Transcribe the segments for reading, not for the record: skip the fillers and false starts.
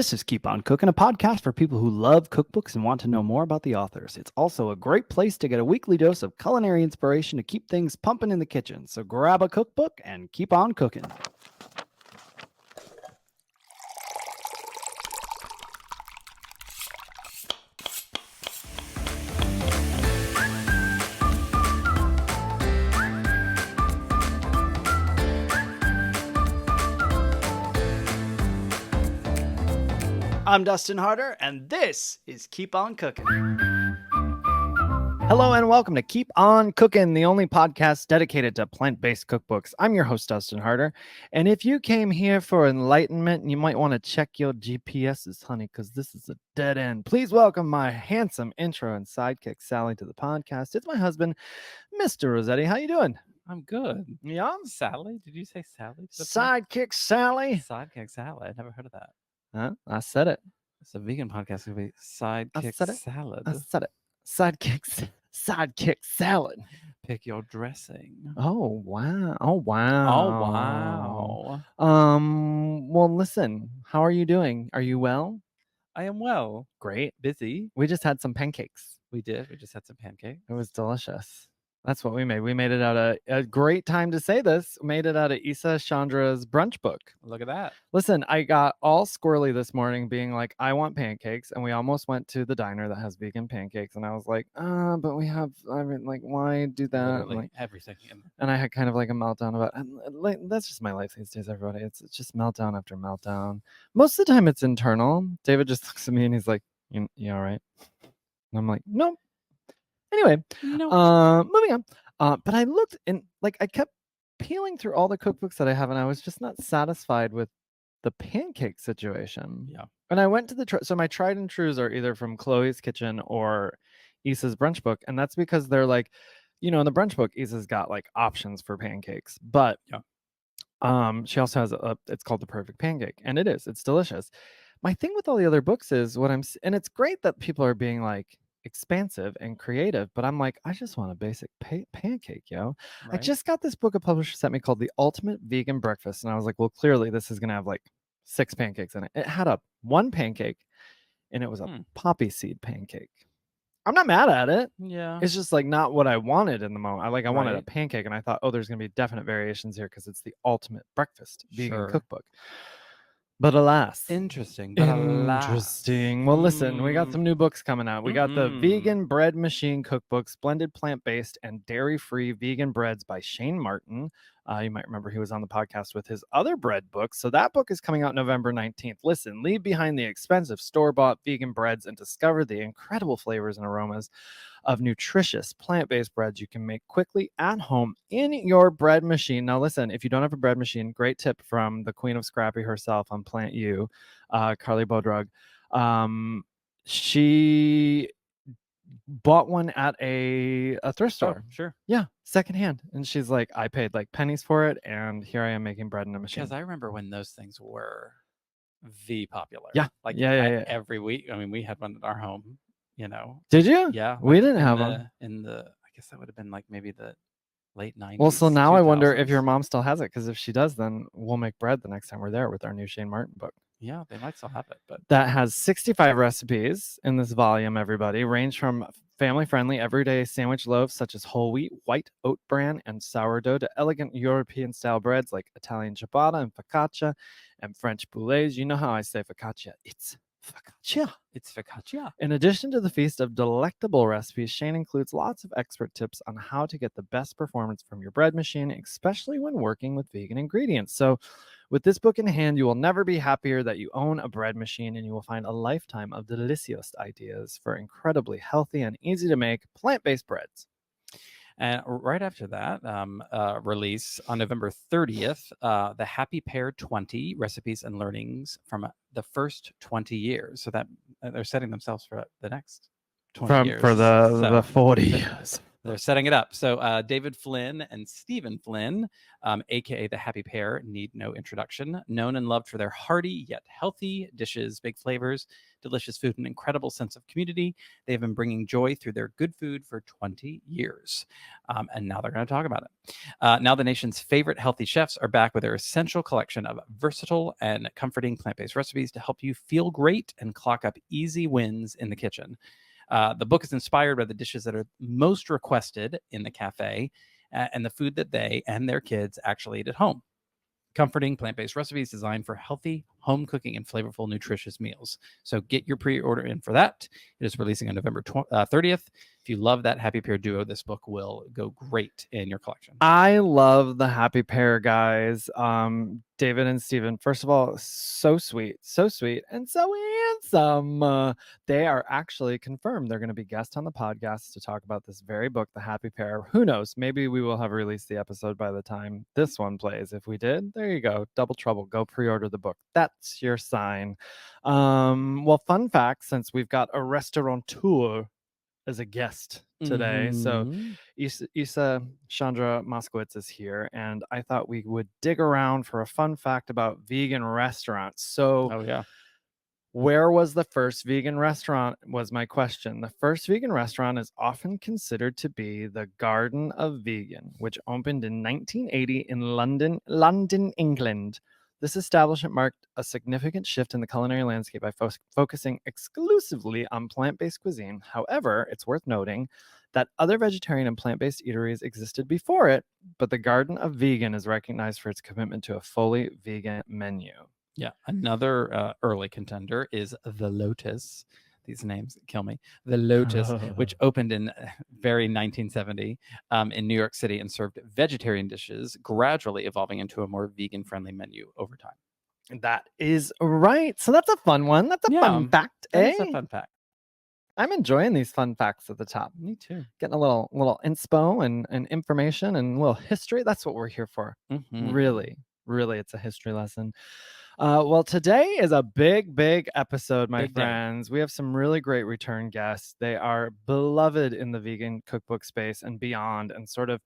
This is Keep On Cooking, a podcast for people who love cookbooks and want to know more about the authors. It's also a great place to get a weekly dose of culinary inspiration to keep things pumping in the kitchen. So grab a cookbook and keep on cooking. I'm Dustin Harder, and this is Keep On Cooking. Hello and welcome to Keep On Cooking, the only podcast dedicated to plant-based cookbooks. I'm your host, Dustin Harder, and if you came here for enlightenment, you might want to check your GPSs, honey, because this is a dead end. Please welcome my handsome intro and sidekick, Sally, to the podcast. It's my husband, Mr. Rossetti. How you doing? I'm good. Yeah? Sally? Did you say Sally? Sidekick Sally? Sidekick Salad. I've never heard of that. Huh? I said it. It's a vegan podcast. It'll be Sidekick Salad. I said it. Sidekick salad. Pick your dressing. Oh wow. Oh wow. Oh wow. Well, listen, how are you doing? Are you well? I am well. Great. Busy. We just had some pancakes. We did. We just had some pancakes. It was delicious. That's what we made. We made it out of a great time to say this. Made it out of Chandra's brunch book. Look at that. Listen, I got all squirrely this morning being like, I want pancakes. And we almost went to the diner that has vegan pancakes. And I was like, but we have, why do that? Literally like, everything. And I had kind of like a meltdown about, and like, that's just my life these days, everybody. It's just meltdown after meltdown. Most of the time it's internal. David just looks at me and he's like, you all right? And I'm like, nope. Anyway, moving on. But I looked and I kept peeling through all the cookbooks that I have, and I was just not satisfied with the pancake situation. Yeah. And I went to so my tried and trues are either from Chloe's Kitchen or Issa's brunch book, and that's because they're like, in the brunch book, Issa's got like options for pancakes, but she also has it's called the perfect pancake, and it's delicious. My thing with all the other books is and it's great that people are being like expansive and creative, but I'm like, I just want a basic pancake, yo. Right. I just got this book a publisher sent me called The Ultimate Vegan Breakfast, and I was like, well, clearly this is gonna have like 6 pancakes in it. It had one pancake, and it was a poppy seed pancake. I'm not mad at it. Yeah, it's just like not what I wanted in the moment. I wanted a pancake, and I thought, there's gonna be definite variations here because it's the ultimate breakfast vegan cookbook. But alas. Interesting. Well, listen, we got some new books coming out. We got the Vegan Bread Machine Cookbooks, blended plant-based and dairy-free vegan breads by Shane Martin. You might remember he was on the podcast with his other bread book. So that book is coming out November 19th. Listen, leave behind the expensive store-bought vegan breads and discover the incredible flavors and aromas of nutritious plant-based breads you can make quickly at home in your bread machine. Now, listen, if you don't have a bread machine, great tip from the queen of Scrappy herself on Plant U, Carly Bodrug. She bought one at a thrift store. Oh, sure. Yeah, secondhand. And she's like, I paid like pennies for it, and here I am making bread in a machine. Because I remember when those things were popular. Yeah. Every week. I mean, we had one at our home. Did you? Yeah. We didn't have one. I guess that would have been like maybe the late 90s. Well, so now 2000s. I wonder if your mom still has it, because if she does, then we'll make bread the next time we're there with our new Shane Martin book. Yeah, they might still have it. But that has 65 recipes in this volume, everybody. Range from family-friendly everyday sandwich loaves such as whole wheat, white oat bran, and sourdough to elegant European-style breads like Italian ciabatta and focaccia and French boulets. You know how I say focaccia. It's focaccia. It's focaccia. In addition to the feast of delectable recipes, Shane includes lots of expert tips on how to get the best performance from your bread machine, especially when working with vegan ingredients. So with this book in hand, you will never be happier that you own a bread machine, and you will find a lifetime of delicious ideas for incredibly healthy and easy to make plant-based breads. And right after that release on November 30th, the Happy Pair 20 Recipes and Learnings from the First 20 Years. So that they're setting themselves for the next 20 years. For the 40 years. They're setting it up. So David Flynn and Stephen Flynn, aka the Happy Pair, need no introduction. Known and loved for their hearty yet healthy dishes, big flavors, delicious food, and incredible sense of community, they have been bringing joy through their good food for 20 years. And now they're going to talk about it. Now the nation's favorite healthy chefs are back with their essential collection of versatile and comforting plant-based recipes to help you feel great and clock up easy wins in the kitchen. The book is inspired by the dishes that are most requested in the cafe and the food that they and their kids actually eat at home. Comforting plant-based recipes designed for healthy home cooking and flavorful, nutritious meals. So get your pre-order in for that. It is releasing on November 30th. If you love that Happy Pair duo, this book will go great in your collection. I love the Happy Pair guys. David and Stephen, first of all, so sweet, and so handsome. They are actually confirmed they're going to be guests on the podcast to talk about this very book, The Happy Pair. Who knows? Maybe we will have released the episode by the time this one plays. If we did, there you go. Double trouble. Go pre-order the book. That's your sign. Well, fun fact, since we've got a restaurateur as a guest today. So Isa Chandra Moskowitz is here, and I thought we would dig around for a fun fact about vegan restaurants. So where was the first vegan restaurant was my question. The first vegan restaurant is often considered to be the Garden of Vegan, which opened in 1980 in London, England. This establishment marked a significant shift in the culinary landscape by focusing exclusively on plant-based cuisine. However, it's worth noting that other vegetarian and plant-based eateries existed before it, but the Garden of Vegan is recognized for its commitment to a fully vegan menu. Yeah, another early contender is The Lotus. These names kill me. The Lotus, which opened in very 1970 in New York City and served vegetarian dishes, gradually evolving into a more vegan-friendly menu over time. That is right. So that's a fun one. That's a fun fact. That's a fun fact. I'm enjoying these fun facts at the top. Me too. Getting a little inspo and information and a little history. That's what we're here for. Really, it's a history lesson. Well, today is a big episode, my friends. We have some really great return guests. They are beloved in the vegan cookbook space and beyond, and sort of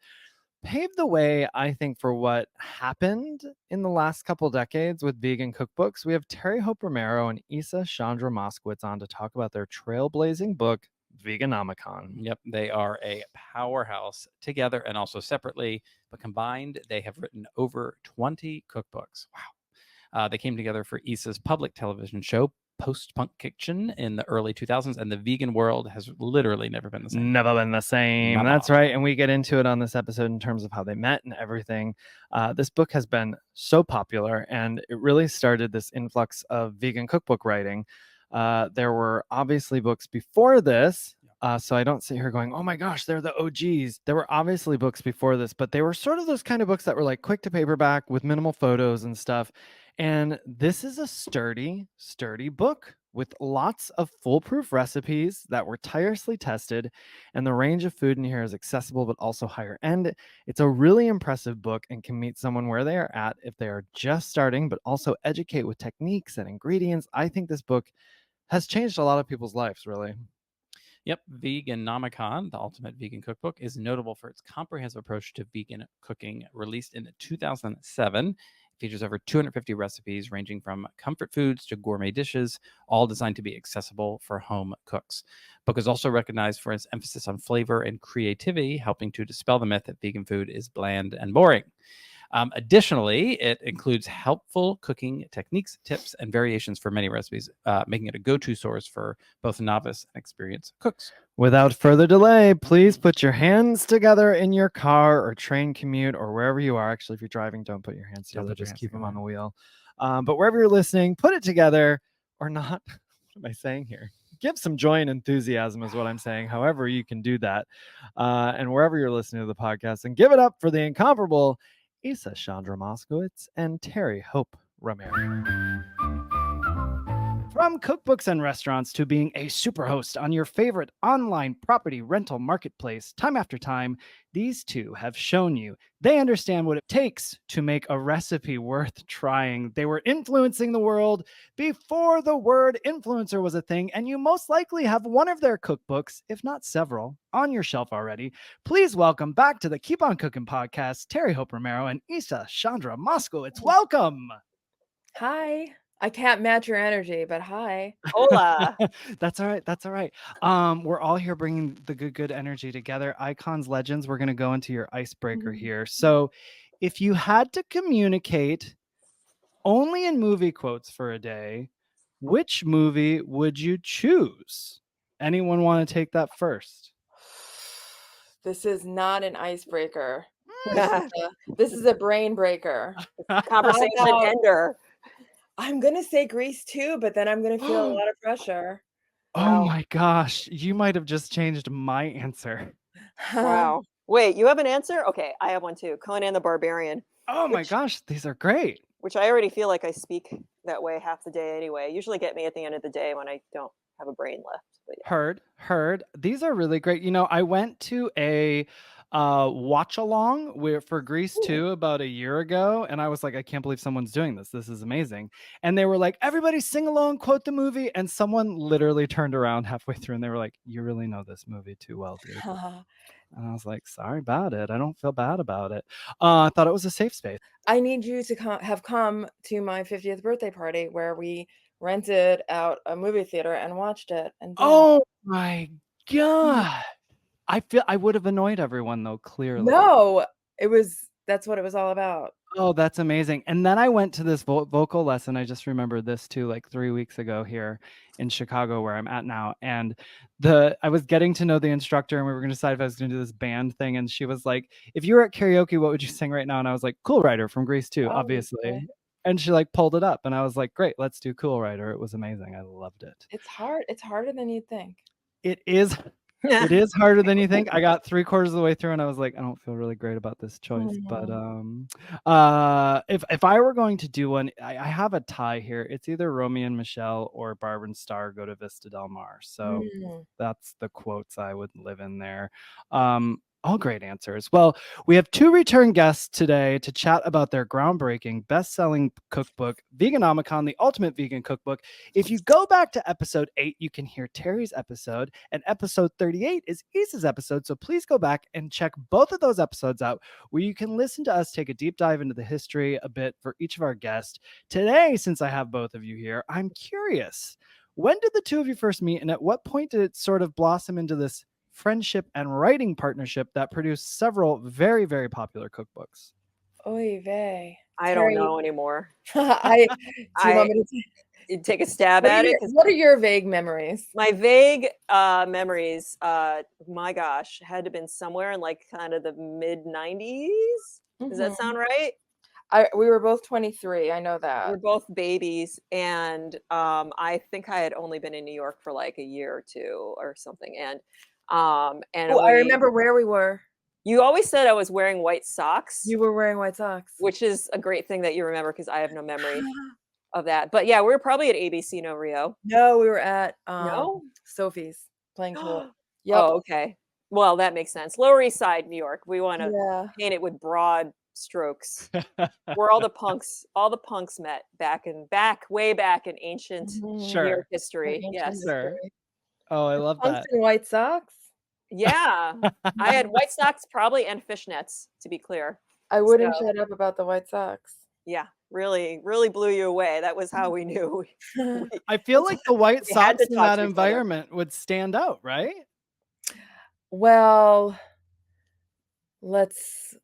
paved the way, I think, for what happened in the last couple decades with vegan cookbooks. We have Terry Hope Romero and Isa Chandra Moskowitz on to talk about their trailblazing book, Veganomicon. Yep, they are a powerhouse together and also separately, but combined, they have written over 20 cookbooks. Wow. They came together for Isa's public television show, Post-Punk Kitchen, in the early 2000s, and the vegan world has literally never been the same. That's right. And we get into it on this episode in terms of how they met and everything. This book has been so popular, and it really started this influx of vegan cookbook writing. There were obviously books before this. So I don't sit here going, oh my gosh, they're the OGs. There were obviously books before this, but they were sort of those kind of books that were like quick to paperback with minimal photos and stuff. And this is a sturdy book with lots of foolproof recipes that were tirelessly tested. And the range of food in here is accessible, but also higher end. It's a really impressive book and can meet someone where they are at if they are just starting, but also educate with techniques and ingredients. I think this book has changed a lot of people's lives, really. Yep, Veganomicon, the ultimate vegan cookbook, is notable for its comprehensive approach to vegan cooking. Released in 2007, it features over 250 recipes ranging from comfort foods to gourmet dishes, all designed to be accessible for home cooks. The book is also recognized for its emphasis on flavor and creativity, helping to dispel the myth that vegan food is bland and boring. Additionally, it includes helpful cooking techniques, tips, and variations for many recipes, making it a go-to source for both novice and experienced cooks. Without further delay, please put your hands together in your car or train commute or wherever you are. Actually, if you're driving, don't put your hands together. Just keep them on the wheel. But wherever you're listening, put it together or not. What am I saying here? Give some joy and enthusiasm is what I'm saying. However, you can do that. And wherever you're listening to the podcast, and give it up for the incomparable Isa Chandra Moskowitz and Terry Hope Romero. From cookbooks and restaurants to being a superhost on your favorite online property rental marketplace, time after time, these two have shown you they understand what it takes to make a recipe worth trying. They were influencing the world before the word influencer was a thing, and you most likely have one of their cookbooks, if not several, on your shelf already. Please welcome back to the Keep On Cooking podcast, Terry Hope Romero and Chandra Moskowitz. Welcome. Hi. I can't match your energy, but hi. Hola. That's all right. That's all right. We're all here bringing the good energy together. Icons, legends. We're going to go into your icebreaker here. So, if you had to communicate only in movie quotes for a day, which movie would you choose? Anyone want to take that first? This is not an icebreaker. This is a brain breaker. Conversation ender. I'm going to say Grease too, but then I'm going to feel a lot of pressure. Oh my gosh. You might have just changed my answer. Wow. Wait, you have an answer? Okay, I have one too. Conan the Barbarian. Oh my gosh. These are great. Which I already feel like I speak that way half the day anyway. Usually get me at the end of the day when I don't have a brain left. But yeah. Heard. These are really great. You know, I went to a watch along for Grease 2 about a year ago, and I was like, I can't believe someone's doing this. This is amazing. And they were like, everybody sing along, quote the movie. And someone literally turned around halfway through and they were like, you really know this movie too well, dude. And I was like, sorry about it. I don't feel bad about it. I thought it was a safe space. I need you to have come to my 50th birthday party where we rented out a movie theater and watched it. And oh my God. I feel I would have annoyed everyone though, clearly. No, that's what it was all about. Oh, that's amazing. And then I went to this vocal lesson. I just remembered this too, like 3 weeks ago here in Chicago, where I'm at now. And I was getting to know the instructor, and we were going to decide if I was going to do this band thing. And she was like, if you were at karaoke, what would you sing right now? And I was like, Cool Rider from Grease 2, obviously. Okay. And she like pulled it up, and I was like, great, let's do Cool Rider. It was amazing. I loved it. It's hard. It's harder than you'd think. It is. It is harder than you think. I got 3/4 of the way through and I was like, I don't feel really great about this choice. But if I were going to do one, I have a tie here. It's either Romeo and Michelle or Barbara and Star Go to Vista Del Mar. So that's the quotes I would live in there. All great answers. Well, we have 2 return guests today to chat about their groundbreaking, best-selling cookbook, Veganomicon, the ultimate vegan cookbook. If you go back to episode 8, you can hear Terry's episode, and episode 38 is Isa's episode. So please go back and check both of those episodes out, where you can listen to us take a deep dive into the history a bit for each of our guests. Today, since I have both of you here, I'm curious, when did the 2 of you first meet, and at what point did it sort of blossom into this friendship and writing partnership that produced several very, very popular cookbooks? Oy vey. I don't know anymore. Do you want me to take a stab at it? What are your vague memories? My vague memories, my gosh, had to have been somewhere in like kind of the mid 90s. Does that sound right? We were both 23. I know that. We're both babies. And I think I had only been in New York for like a year or 2 or something. And I remember where we were. You always said I was wearing white socks. You were wearing white socks, which is a great thing that you remember, because I have no memory of that. But yeah, we were probably at ABC No Rio. No, we were at Sophie's playing pool. Yep. Oh, okay. Well, that makes sense. Lower East Side, New York. We want to paint it with broad strokes. Where all the punks met way back in ancient New York history. Yes. Sure. Oh, I love that. And white socks. Yeah, I had white socks probably, and fishnets, to be clear. I wouldn't shut up about the white socks. Yeah, really, really blew you away. That was how we knew. I feel like the white socks in that environment would stand out, right? Well, let's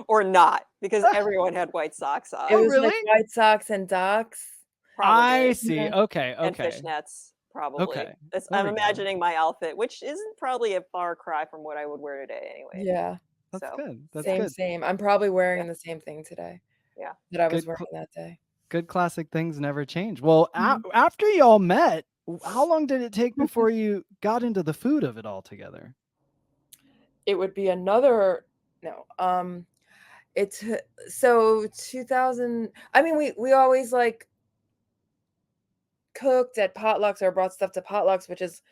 or not, because everyone had white socks on. It was like white socks and ducks. Probably. I see. Okay. And fishnets, probably. Okay. I'm imagining my outfit, which isn't probably a far cry from what I would wear today anyway. Yeah. That's good. That's good. Same. I'm probably wearing the same thing today. Yeah. That I was wearing that day. Good classic things never change. Well, after y'all met, how long did it take before you got into the food of it all together? It would be another It's so 2000. I mean, we always like cooked at potlucks or brought stuff to potlucks, which is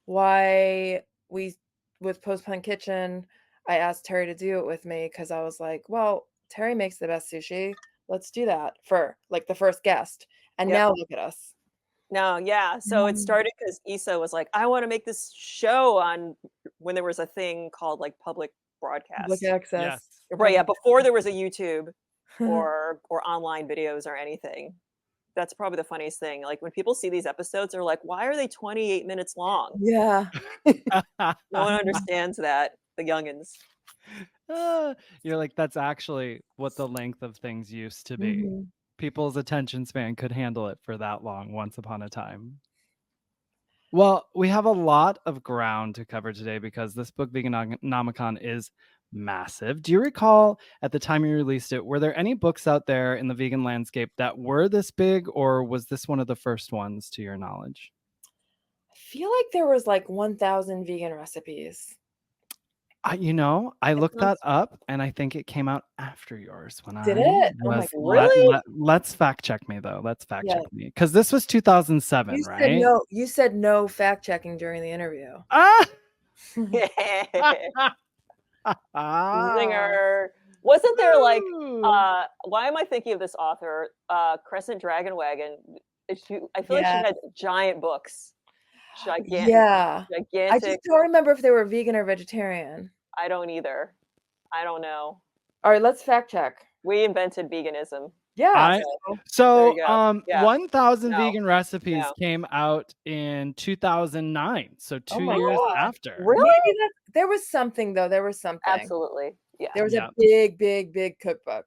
why we with Postpone Kitchen, I asked Terry to do it with me because I was like, well, Terry makes the best sushi. Let's do that for like the first guest. And Yep. now look at us. No, yeah. So it started because Issa was like, I want to make this show on when there was a thing called like public broadcast. Public access. Yes. Right, yeah, before there was a YouTube or online videos or anything. That's probably the funniest thing. Like when people see these episodes, they're like, why are they 28 minutes long? Yeah. No one understands that, the youngins. You're like, that's actually what the length of things used to be. Mhm. People's attention span could handle it for that long once upon a time. Well, we have a lot of ground to cover today because this book, Veganomicon, is massive. Do you recall at the time you released it, were there any books out there in the vegan landscape that were this big, or was this one of the first ones to your knowledge? I feel like there was like 1,000 vegan recipes. I looked that up, and I think it came out after yours. Did it? Oh my Was God. Really? let's fact check me though. Let's fact Yeah. check me because this was 2007, You said right? no. You said no fact checking during the interview. Ah! Zinger. Wasn't there like Woo! why am I thinking of this author? Crescent Dragon Wagon. I feel like she Yeah. had giant books. Gigantic. Yeah. I Gigantic. just don't remember if they were vegan or vegetarian. I don't either. I don't know. All right, let's fact check. We invented veganism. Yeah. So, There you go. Yeah. 1,000 No. vegan recipes No. came out in 2009, so 2 my years God. after. Really? Maybe there was something though. There was something. Absolutely. Yeah. There was Yeah. a big cookbook.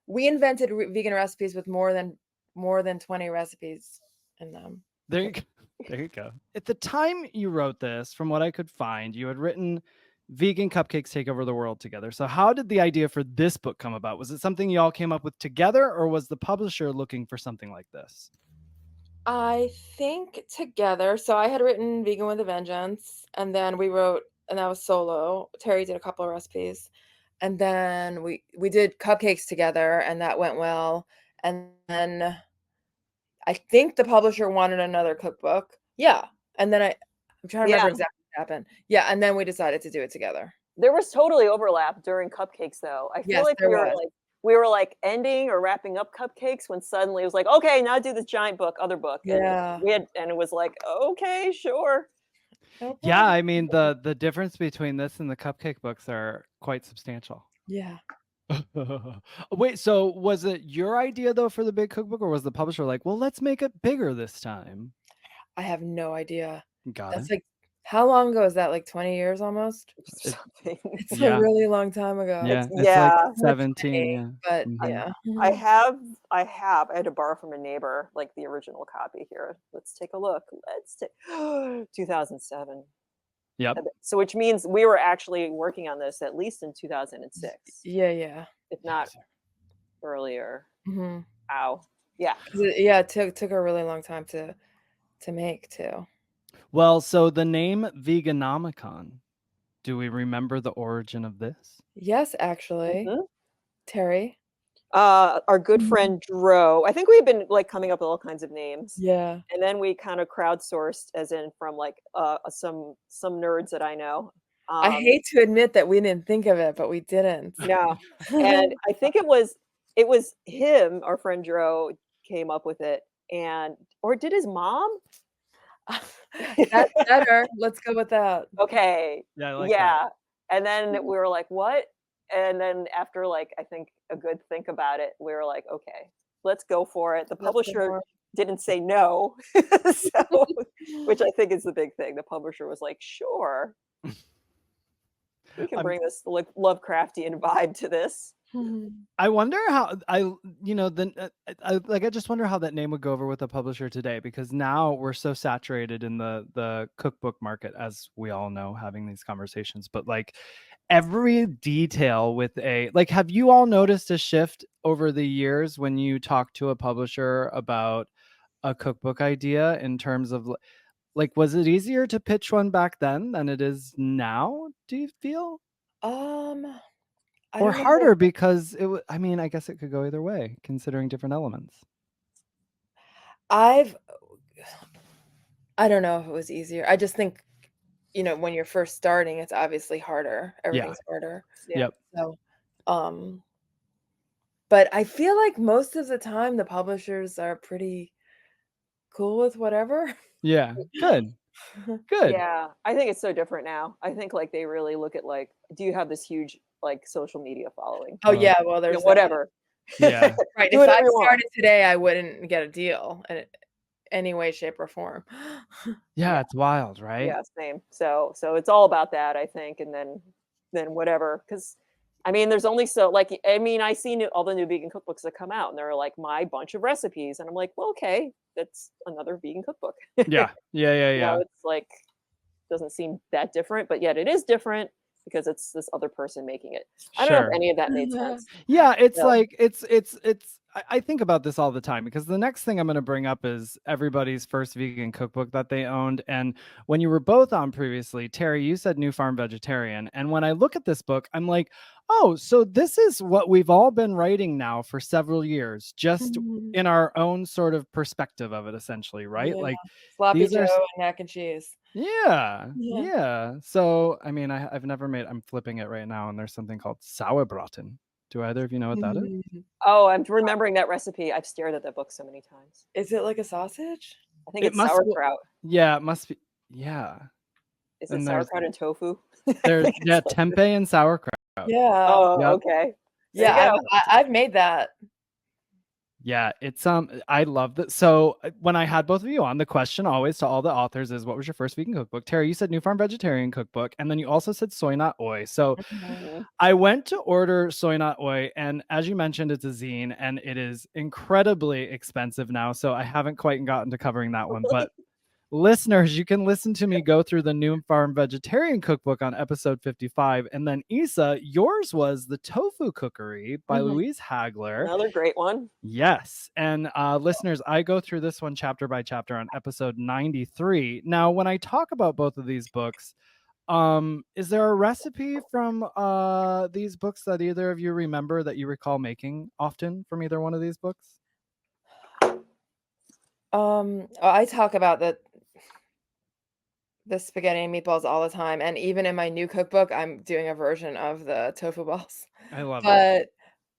We invented vegan recipes with more than 20 recipes in them. There you go. There you go. At the time you wrote this, from what I could find, you had written Vegan Cupcakes Take Over the World together. So how did the idea for this book come about? Was it something you all came up with together, or was the publisher looking for something like this? I think together. So I had written Vegan with a Vengeance, and then we wrote, and that was solo. Terry did a couple of recipes, and then we did cupcakes together, and that went well. And then I think the publisher wanted another cookbook. Yeah, and then I'm trying to remember exactly what happened. Yeah, and then we decided to do it together. There was totally overlap during cupcakes, though. I feel like we were like ending or wrapping up cupcakes when suddenly it was like, okay, now do this giant book, other book. Yeah. And it was like, okay, sure. No Yeah, problem. I mean the difference between this and the cupcake books are quite substantial. Yeah. Wait, so was it your idea though for the big cookbook, or was the publisher like, well, let's make it bigger this time? I have no idea. Got That's it. like, how long ago is that? Like 20 years almost? Something. It's Yeah. a really long time ago. Yeah, it's Yeah. like 17. Yeah. But Mhm. yeah. I had to borrow from a neighbor, like the original copy here. Let's take a look. 2007. Yep. So which means we were actually working on this at least in 2006, Yeah. if not earlier. Mhm. Ow. Yeah. Yeah, it took a really long time to make too. Well, so the name Veganomicon, do we remember the origin of this? Yes, actually. Mhm. Terry. Our good friend Dro. I think we've been like coming up with all kinds of names. Yeah. And then we kind of crowdsourced, as in from like some nerds that I know. I hate to admit that we didn't think of it, but we didn't. Yeah. And I think it was him, our friend Dro, came up with it, or did his mom? That's better. Let's go with that. Okay. Yeah, I like Yeah. that. And then we were like, what? And then after like I think a good think about it, we were like, okay, let's go for it. The Let's go publisher for it. didn't say no. So, which I think is the big thing. The publisher was like, sure. We can bring this Lovecraftian vibe to this. I wonder how I just wonder how that name would go over with a publisher today, because now we're so saturated in the cookbook market, as we all know, having these conversations. But like every detail with have you all noticed a shift over the years when you talk to a publisher about a cookbook idea in terms of like, was it easier to pitch one back then than it is now? Do you feel? or harder because I mean, I guess it could go either way, considering different elements. I don't know if it was easier. I just think, when you're first starting, it's obviously harder. Everything's harder. Yeah. Yep. So, but I feel like most of the time the publishers are pretty cool with whatever. Yeah. Good. Good. Yeah, I think it's so different now. I think like they really look at like, do you have this huge like social media following? Oh yeah, well there's whatever. Yeah. Right. Do If I whatever you want. started today, I wouldn't get a deal in any way, shape, or form. Yeah, it's wild, right? Yeah, same. So it's all about that, I think, and then whatever. Because I mean, there's only so like I see all the new vegan cookbooks that come out, and they're like my bunch of recipes, and I'm like, well, okay, that's another vegan cookbook. Yeah. It's like doesn't seem that different, but yet it is different because it's this other person making it. I don't know if any of that made sense. Yeah, it's like it's I think about this all the time because the next thing I'm going to bring up is everybody's first vegan cookbook that they owned. And when you were both on previously, Terry, you said New Farm Vegetarian. And when I look at this book, I'm like, oh, so this is what we've all been writing now for several years, just in our own sort of perspective of it, essentially, right? Yeah. Like sloppy these Joe are and mac and cheese. yeah. So, I mean, I've never made, I'm flipping it right now, and there's something called sauerbraten. Do either of you know what that is? Oh, I'm remembering that recipe. I've stared at that book so many times. Is it like a sausage? I think it's sauerkraut. Yeah, it must be. Yeah. Is it sauerkraut and tofu? There's tempeh and sauerkraut. Yeah. Oh, okay. Yeah, I've made that. Yeah, it's I love that. So when I had both of you on, the question always to all the authors is, what was your first vegan cookbook? Terry, you said New Farm Vegetarian Cookbook, and then you also said Soy Not Oi. So I went to order Soy Not Oi, and as you mentioned, it's a zine, and it is incredibly expensive now. So I haven't quite gotten to covering that one, but listeners, you can listen to me go through the New Farm Vegetarian Cookbook on episode 55. And then Isa, yours was The Tofu Cookery by Louise Hagler. Another great one. Yes. And listeners, I go through this one chapter by chapter on episode 93. Now, when I talk about both of these books, is there a recipe from these books that either of you remember that you recall making often from either one of these books? I talk about the spaghetti and meatballs all the time, and even in my new cookbook, I'm doing a version of the tofu balls. I love it. But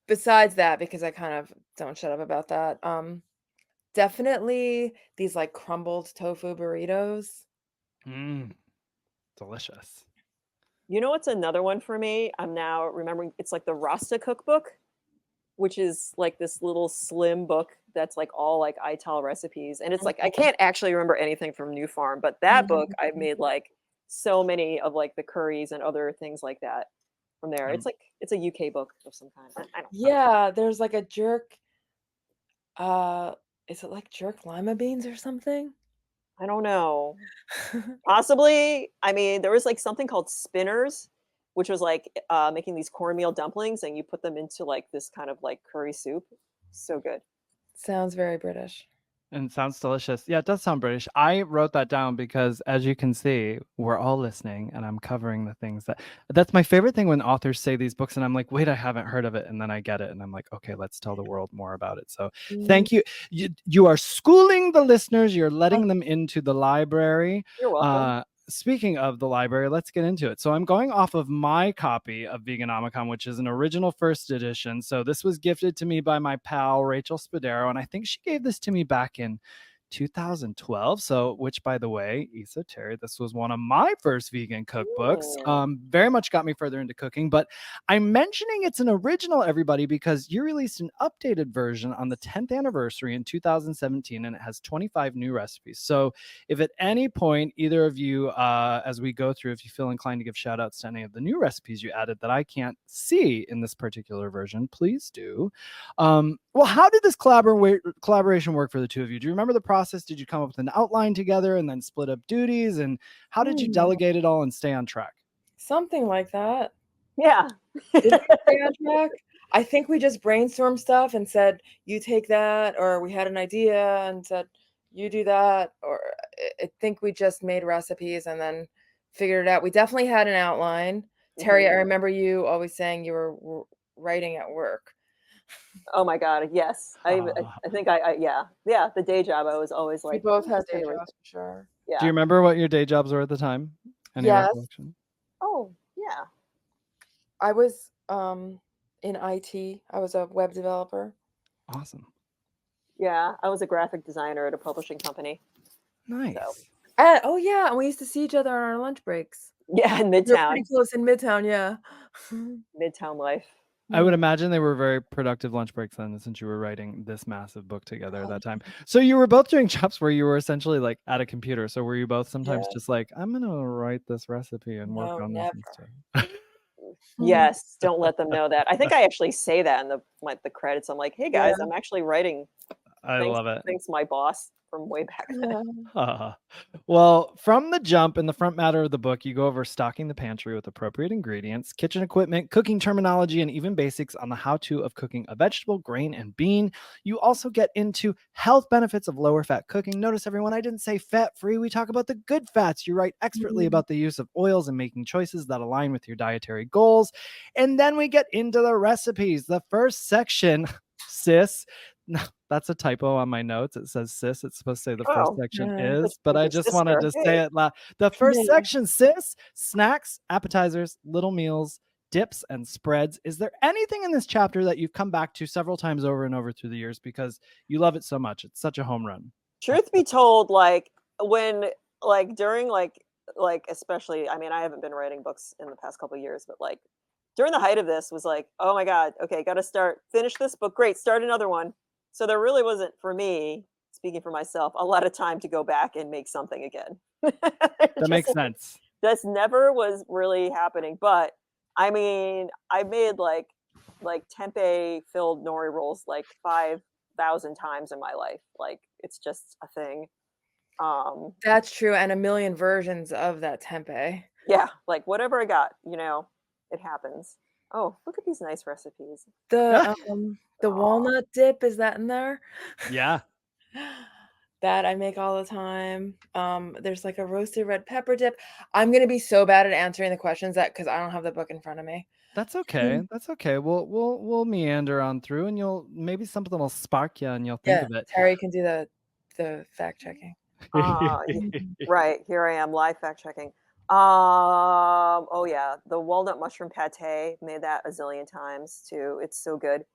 besides that, because I kind of don't shut up about that, definitely these like crumbled tofu burritos. Delicious. You know what's another one for me? I'm now remembering, it's like the Rasta cookbook, which is like this little slim book that's like all like Ital recipes. And it's like, I can't actually remember anything from New Farm, but that book, I've made like so many of like the curries and other things like that from there. It's like, it's a UK book of some kind. I don't know. There's like a jerk. Is it like jerk lima beans or something? I don't know. Possibly. I mean, there was like something called spinners, which was like making these cornmeal dumplings, and you put them into like this kind of like curry soup. So good. Sounds very British. And sounds delicious. Yeah, it does sound British. I wrote that down because, as you can see, we're all listening, and I'm covering the things that's my favorite thing when authors say these books, and I'm like, wait, I haven't heard of it, and then I get it, and I'm like, okay, let's tell the world more about it. So thank you. You are schooling the listeners. You're letting them into the library. You're welcome. Speaking of the library, let's get into it. So I'm going off of my copy of Veganomicon, which is an original first edition. So this was gifted to me by my pal, Rachel Spadero, and I think she gave this to me back in 2012. So, which, by the way, Isa, Terry, this was one of my first vegan cookbooks. Very much got me further into cooking, but I'm mentioning it's an original, everybody, because you released an updated version on the 10th anniversary in 2017, and it has 25 new recipes. So if at any point, either of you, as we go through, if you feel inclined to give shout outs to any of the new recipes you added that I can't see in this particular version, please do. Well, how did this collaboration work for the two of you? Do you remember the process? Did you come up with an outline together and then split up duties? And how did you delegate it all and stay on track? Something like that. Yeah. Did we stay on track? I think we just brainstormed stuff and said, you take that, or we had an idea and said, you do that, or I think we just made recipes and then figured it out. We definitely had an outline. Terry, I remember you always saying you were writing at work. Oh my God, yes. I think yeah, the day job I was always We like, both "I'm had just day gonna read." jobs for sure. Do you Yeah. remember what your day jobs were at the time? Any Yes. recollection? Oh, yeah. I was in IT. I was a web developer. Awesome. Yeah, I was a graphic designer at a publishing company. Nice. Oh yeah, and we used to see each other on our lunch breaks. Yeah, in We were Midtown. pretty close in Midtown, yeah. Midtown life. I would imagine they were very productive lunch breaks then, since you were writing this massive book together at that time. So you were both doing jobs where you were essentially like at a computer. So were you both sometimes just like, I'm gonna write this recipe and work on this and stuff? Yes, don't let them know that. I think I actually say that in the credits. I'm like, hey guys, I'm actually writing. I love it. Thanks, my boss from way back then. Well, from the jump in the front matter of the book, you go over stocking the pantry with appropriate ingredients, kitchen equipment, cooking terminology, and even basics on the how-to of cooking a vegetable, grain, and bean. You also get into health benefits of lower fat cooking. Notice, everyone, I didn't say fat-free. We talk about the good fats. You write expertly about the use of oils and making choices that align with your dietary goals. And then we get into the recipes. The first section, sis. No, that's a typo on my notes. It says sis. It's supposed to say the first section is, but I just wanted to say it loud. The first section, sis, snacks, appetizers, little meals, dips, and spreads. Is there anything in this chapter that you've come back to several times over and over through the years because you love it so much? It's such a home run. Truth be told, like when, like during, like especially, I mean, I haven't been writing books in the past couple of years, but like during the height of this was like, oh my God, okay, got to finish this book. Great, start another one. So there really wasn't, for me, speaking for myself, a lot of time to go back and make something again. That makes sense. This never was really happening. But I mean, I made like tempeh filled nori rolls like 5,000 times in my life. Like it's just a thing. That's true, and a million versions of that tempeh. Yeah, like whatever I got, it happens. Oh, look at these nice recipes. The walnut dip, is that in there? Yeah. That I make all the time. There's like a roasted red pepper dip. I'm gonna be so bad at answering the questions because I don't have the book in front of me. That's okay. That's okay. We'll meander on through, and maybe something will spark you, and you'll think of it. Terry can do the fact checking. Right, here I am, live fact checking. Oh yeah, the walnut mushroom pate, made that a zillion times too. It's so good.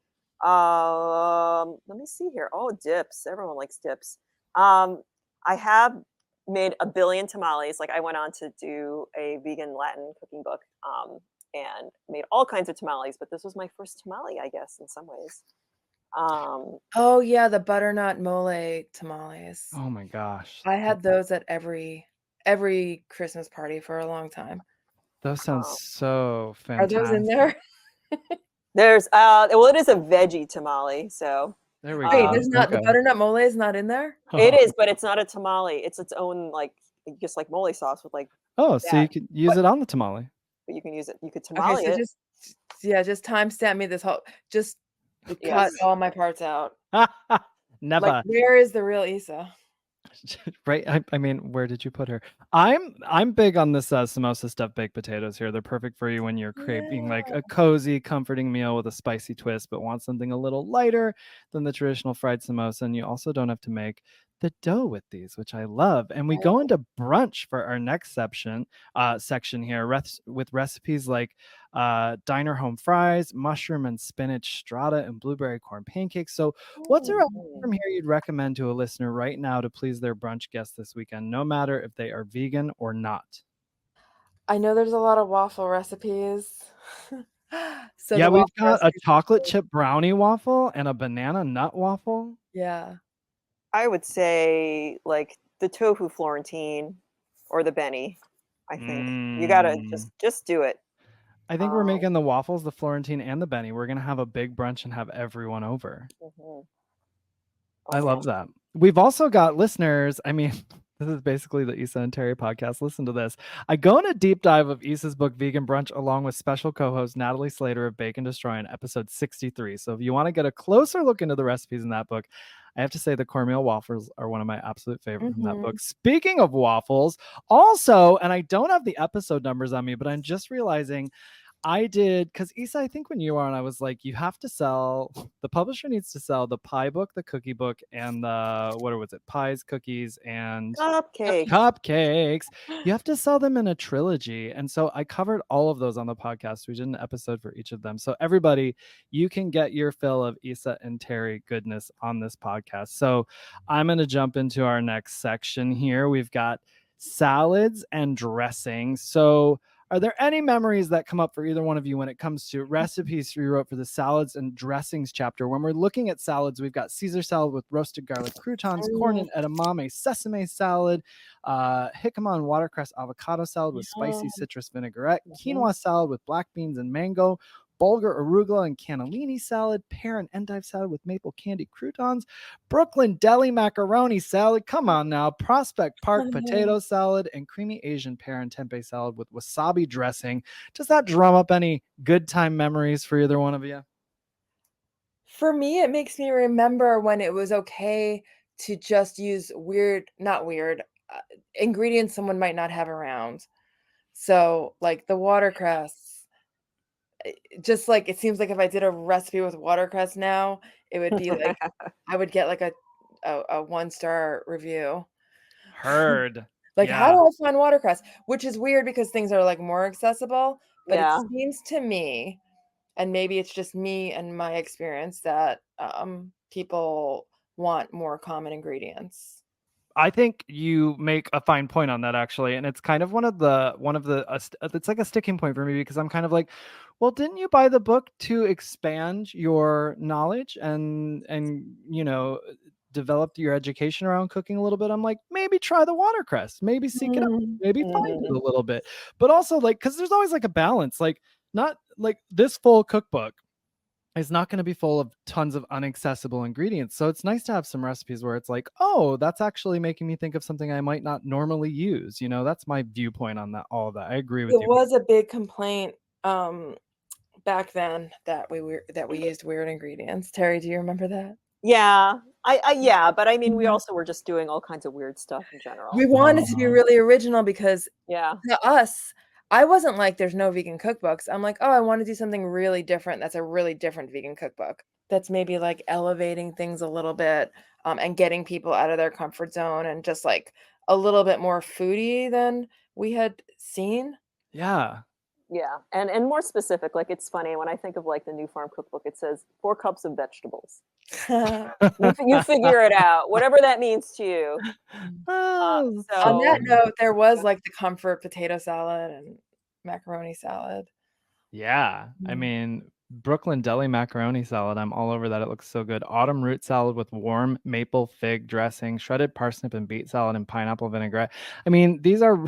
Let me see here. Oh, dips. Everyone likes dips. I have made a billion tamales. Like I went on to do a vegan Latin cooking book, and made all kinds of tamales, but this was my first tamale, I guess, in some ways. Oh yeah, the butternut mole tamales. Oh my gosh. I had those at every Christmas party for a long time. Those sound so fantastic. Are those in there? There's well, it is a veggie tamale, so there we go. Wait, there's not the butternut mole is not in there? It is, but it's not a tamale. It's its own, like, just like mole sauce with like. Oh, so you could use it on the tamale. But you can use it. You could tamale so it. Just timestamp me this whole. Just cut all my parts out. Never. Like, where is the real Isa? Right. I mean, where did you put her? I'm big on this samosa stuffed baked potatoes here. They're perfect for you when you're craving like a cozy, comforting meal with a spicy twist, but want something a little lighter than the traditional fried samosa. And you also don't have to make the dough with these, which I love. And we go into brunch for our next section here with recipes like diner home fries, mushroom and spinach strata, and blueberry corn pancakes. So what's a from here you'd recommend to a listener right now to please their brunch guests this weekend, no matter if they are vegan or not? I know there's a lot of waffle recipes. So yeah, we've got a chocolate chip brownie waffle and a banana nut waffle. Yeah. I would say like the tofu Florentine or the Benny. I think you gotta just do it. I think we're making the waffles, the Florentine, and the Benny. We're gonna have a big brunch and have everyone over. I love that. We've also got listeners. I mean, This is basically the Issa and Terry podcast. Listen to this. I go on a deep dive of Issa's book, Vegan Brunch, along with special co-host Natalie Slater of Bake and Destroy in episode 63. So if you want to get a closer look into the recipes in that book, I have to say the cornmeal waffles are one of my absolute favorites from that book. Speaking of waffles, also, and I don't have the episode numbers on me, but I'm just realizing I did, because Issa, I think when you were on, I was like, you have to sell, the publisher needs to sell the pie book, the cookie book, and the, what was it, pies, cookies, and cupcakes. You have to sell them in a trilogy. And so I covered all of those on the podcast. We did an episode for each of them. So everybody, you can get your fill of Issa and Terry goodness on this podcast. So I'm going to jump into our next section here. We've got salads and dressing. So are there any memories that come up for either one of you when it comes to recipes you wrote for the salads and dressings chapter? When we're looking at salads, we've got Caesar salad with roasted garlic croutons, corn and edamame sesame salad, jicama and watercress avocado salad with spicy citrus vinaigrette, quinoa salad with black beans and mango, bulgur arugula and cannellini salad, pear and endive salad with maple candy croutons, Brooklyn deli macaroni salad, come on now, Prospect Park potato salad, and creamy Asian pear and tempeh salad with wasabi dressing. Does that drum up any good time memories for either one of you? For me, it makes me remember when it was okay to just use ingredients someone might not have around. So like the watercress, just like it seems like if I did a recipe with watercress now, it would be like I would get like a 1-star review. Heard. Like, how do I find watercress? Which is weird because things are like more accessible, but it seems to me, and maybe it's just me and my experience, that people want more common ingredients. I think you make a fine point on that, actually, and it's kind of one of the it's like a sticking point for me, because I'm kind of like, well, didn't you buy the book to expand your knowledge and develop your education around cooking a little bit? I'm like, maybe try the watercress, maybe seek it out, maybe find it a little bit, but also like, because there's always like a balance, like not like this full cookbook is not going to be full of tons of inaccessible ingredients. So it's nice to have some recipes where it's like, oh, that's actually making me think of something I might not normally use. That's my viewpoint on that. All of that. I agree with you. It was a big complaint back then that we used weird ingredients. Terry, do you remember that? Yeah, but I mean, we also were just doing all kinds of weird stuff in general. We wanted to be really original because to us, I wasn't like, there's no vegan cookbooks. I'm like, oh, I want to do something really different. That's a really different vegan cookbook. That's maybe like elevating things a little bit and getting people out of their comfort zone and just like a little bit more foodie than we had seen. Yeah. Yeah. And more specific, like it's funny when I think of like the New Farm cookbook, it says 4 cups of vegetables. You figure it out, whatever that means to you. So on that note, there was like the comfort potato salad and macaroni salad. Yeah. I mean, Brooklyn deli macaroni salad, I'm all over that. It looks so good. Autumn root salad with warm maple fig dressing, shredded parsnip and beet salad, and pineapple vinaigrette. I mean, these are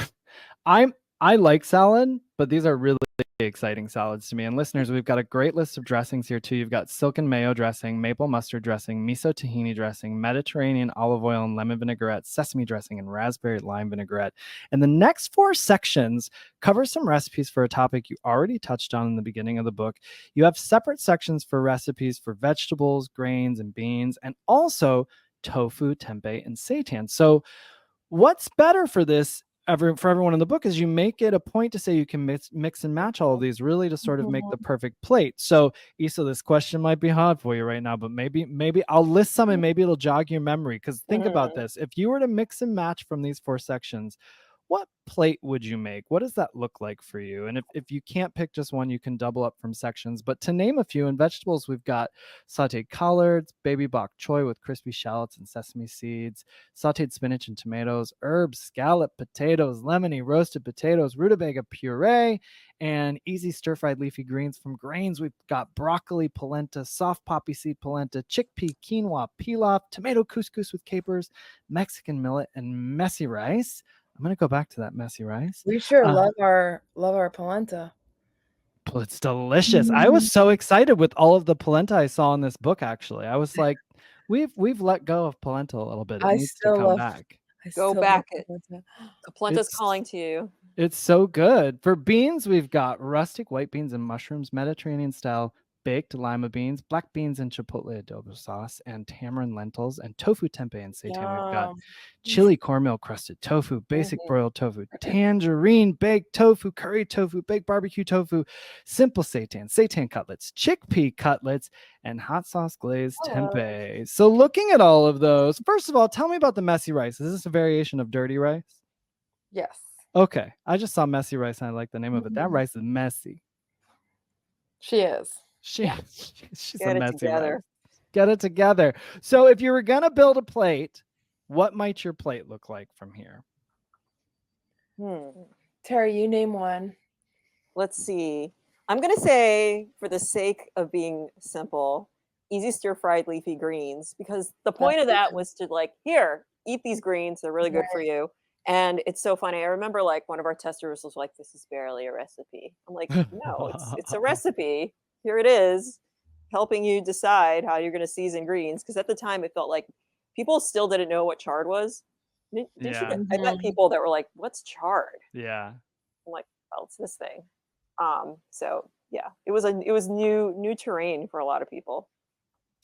I like salad, but these are really exciting salads to me. And listeners, we've got a great list of dressings here too. You've got silken mayo dressing, maple mustard dressing, miso tahini dressing, Mediterranean olive oil and lemon vinaigrette, sesame dressing, and raspberry lime vinaigrette. And the next 4 sections cover some recipes for a topic you already touched on in the beginning of the book. You have separate sections for recipes for vegetables, grains, and beans, and also tofu, tempeh, and seitan. So what's better for this? For everyone in the book is you make it a point to say you can mix and match all of these, really to sort of make the perfect plate. So Issa, this question might be hard for you right now, but maybe I'll list some and maybe it'll jog your memory. Because think about this. If you were to mix and match from these 4 sections, what plate would you make? What does that look like for you? And if you can't pick just one, you can double up from sections. But to name a few, in vegetables, we've got sauteed collards, baby bok choy with crispy shallots and sesame seeds, sauteed spinach and tomatoes, herbs, scallop potatoes, lemony roasted potatoes, rutabaga puree, and easy stir-fried leafy greens. From grains, we've got broccoli polenta, soft poppy seed polenta, chickpea quinoa pilaf, tomato couscous with capers, Mexican millet, and messy rice. I'm going to go back to that messy rice. We sure love our polenta. It's delicious. I was so excited with all of the polenta I saw in this book, actually. I was like, we've let go of polenta a little bit. It needs to come back. Go back it. Kaplunta's calling to you. It's so good. For beans, we've got rustic white beans and mushrooms, Mediterranean style baked lima beans, black beans and chipotle adobo sauce, and tamarind lentils, and tofu tempeh and seitan. We've got chili cornmeal crusted tofu, basic broiled tofu, tangerine baked tofu, curry tofu, baked barbecue tofu, simple seitan cutlets, chickpea cutlets, and hot sauce glazed tempeh. So looking at all of those, first of all, tell me about the messy rice. Is this a variation of dirty rice? Yes. Okay. I just saw messy rice and I like the name of it. That rice is messy. She is. She's Get a it messy together. rice. Get it together. So if you were going to build a plate, what might your plate look like from here? Terry, you name one. Let's see. I'm going to say, for the sake of being simple, easy stir-fried leafy greens, because the point of that was to like, here, eat these greens. They're really good for you. And it's so funny. I remember like one of our testers was like, this is barely a recipe. I'm like, no, it's a recipe. Here it is, helping you decide how you're going to season greens. Because at the time it felt like people still didn't know what chard was. I met people that were like, what's chard? Yeah. I'm like, well, it's this thing. So yeah, it was new terrain for a lot of people.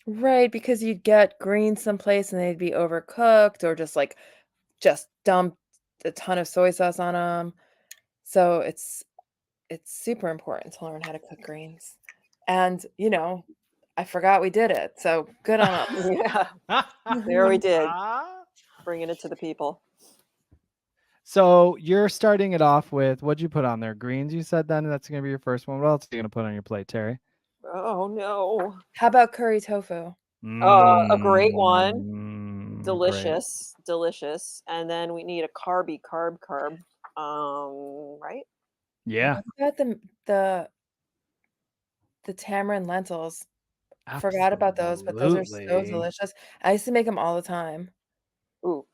Right, because you'd get greens someplace and they'd be overcooked or just dump a ton of soy sauce on them. So it's super important to learn how to cook greens. And I forgot we did it. So good on us. Yeah. There we did. Bringing it to the people. So you're starting it off with, what'd you put on there? Greens, you said then? That's going to be your first one. What else are you going to put on your plate, Terry? Oh, no. How about curry tofu? A great one. Delicious. Great. Delicious. And then we need a carb. Right? Yeah. What about the tamarind lentils? Absolutely. Forgot about those, but those are so delicious. I used to make them all the time. Ooh.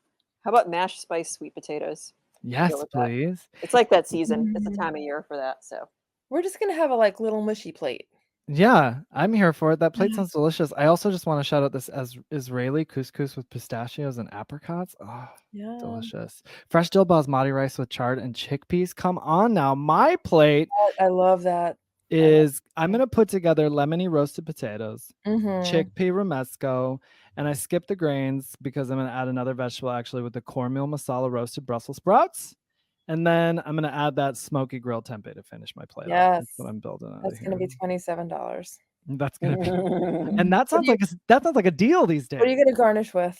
How about mashed spice sweet potatoes? Yes, please. It's like that season. It's the time of year for that. So we're just gonna have a little mushy plate. Yeah, I'm here for it. That plate sounds delicious. I also just want to shout out this as Israeli couscous with pistachios and apricots. Oh, yeah, delicious. Fresh dill basmati rice with chard and chickpeas. Come on now. My plate. I love that. I'm going to put together lemony roasted potatoes, chickpea romesco, and I skipped the grains because I'm going to add another vegetable actually with the cornmeal masala roasted Brussels sprouts. And then I'm going to add that smoky grilled tempeh to finish my plate. Yes. That's what I'm building out. That's going to be $27. That's going to be. And that sounds like a deal these days. What are you going to garnish with?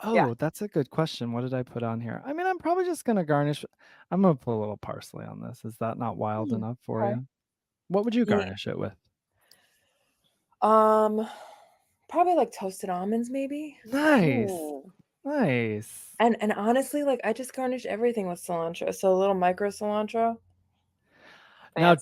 Oh, that's a good question. What did I put on here? I mean, I'm probably just going to garnish. I'm going to put a little parsley on this. Is that not wild enough for you? What would you garnish it with? Probably toasted almonds, maybe. Nice. Nice. And honestly, I just garnish everything with cilantro. So a little micro cilantro. Now,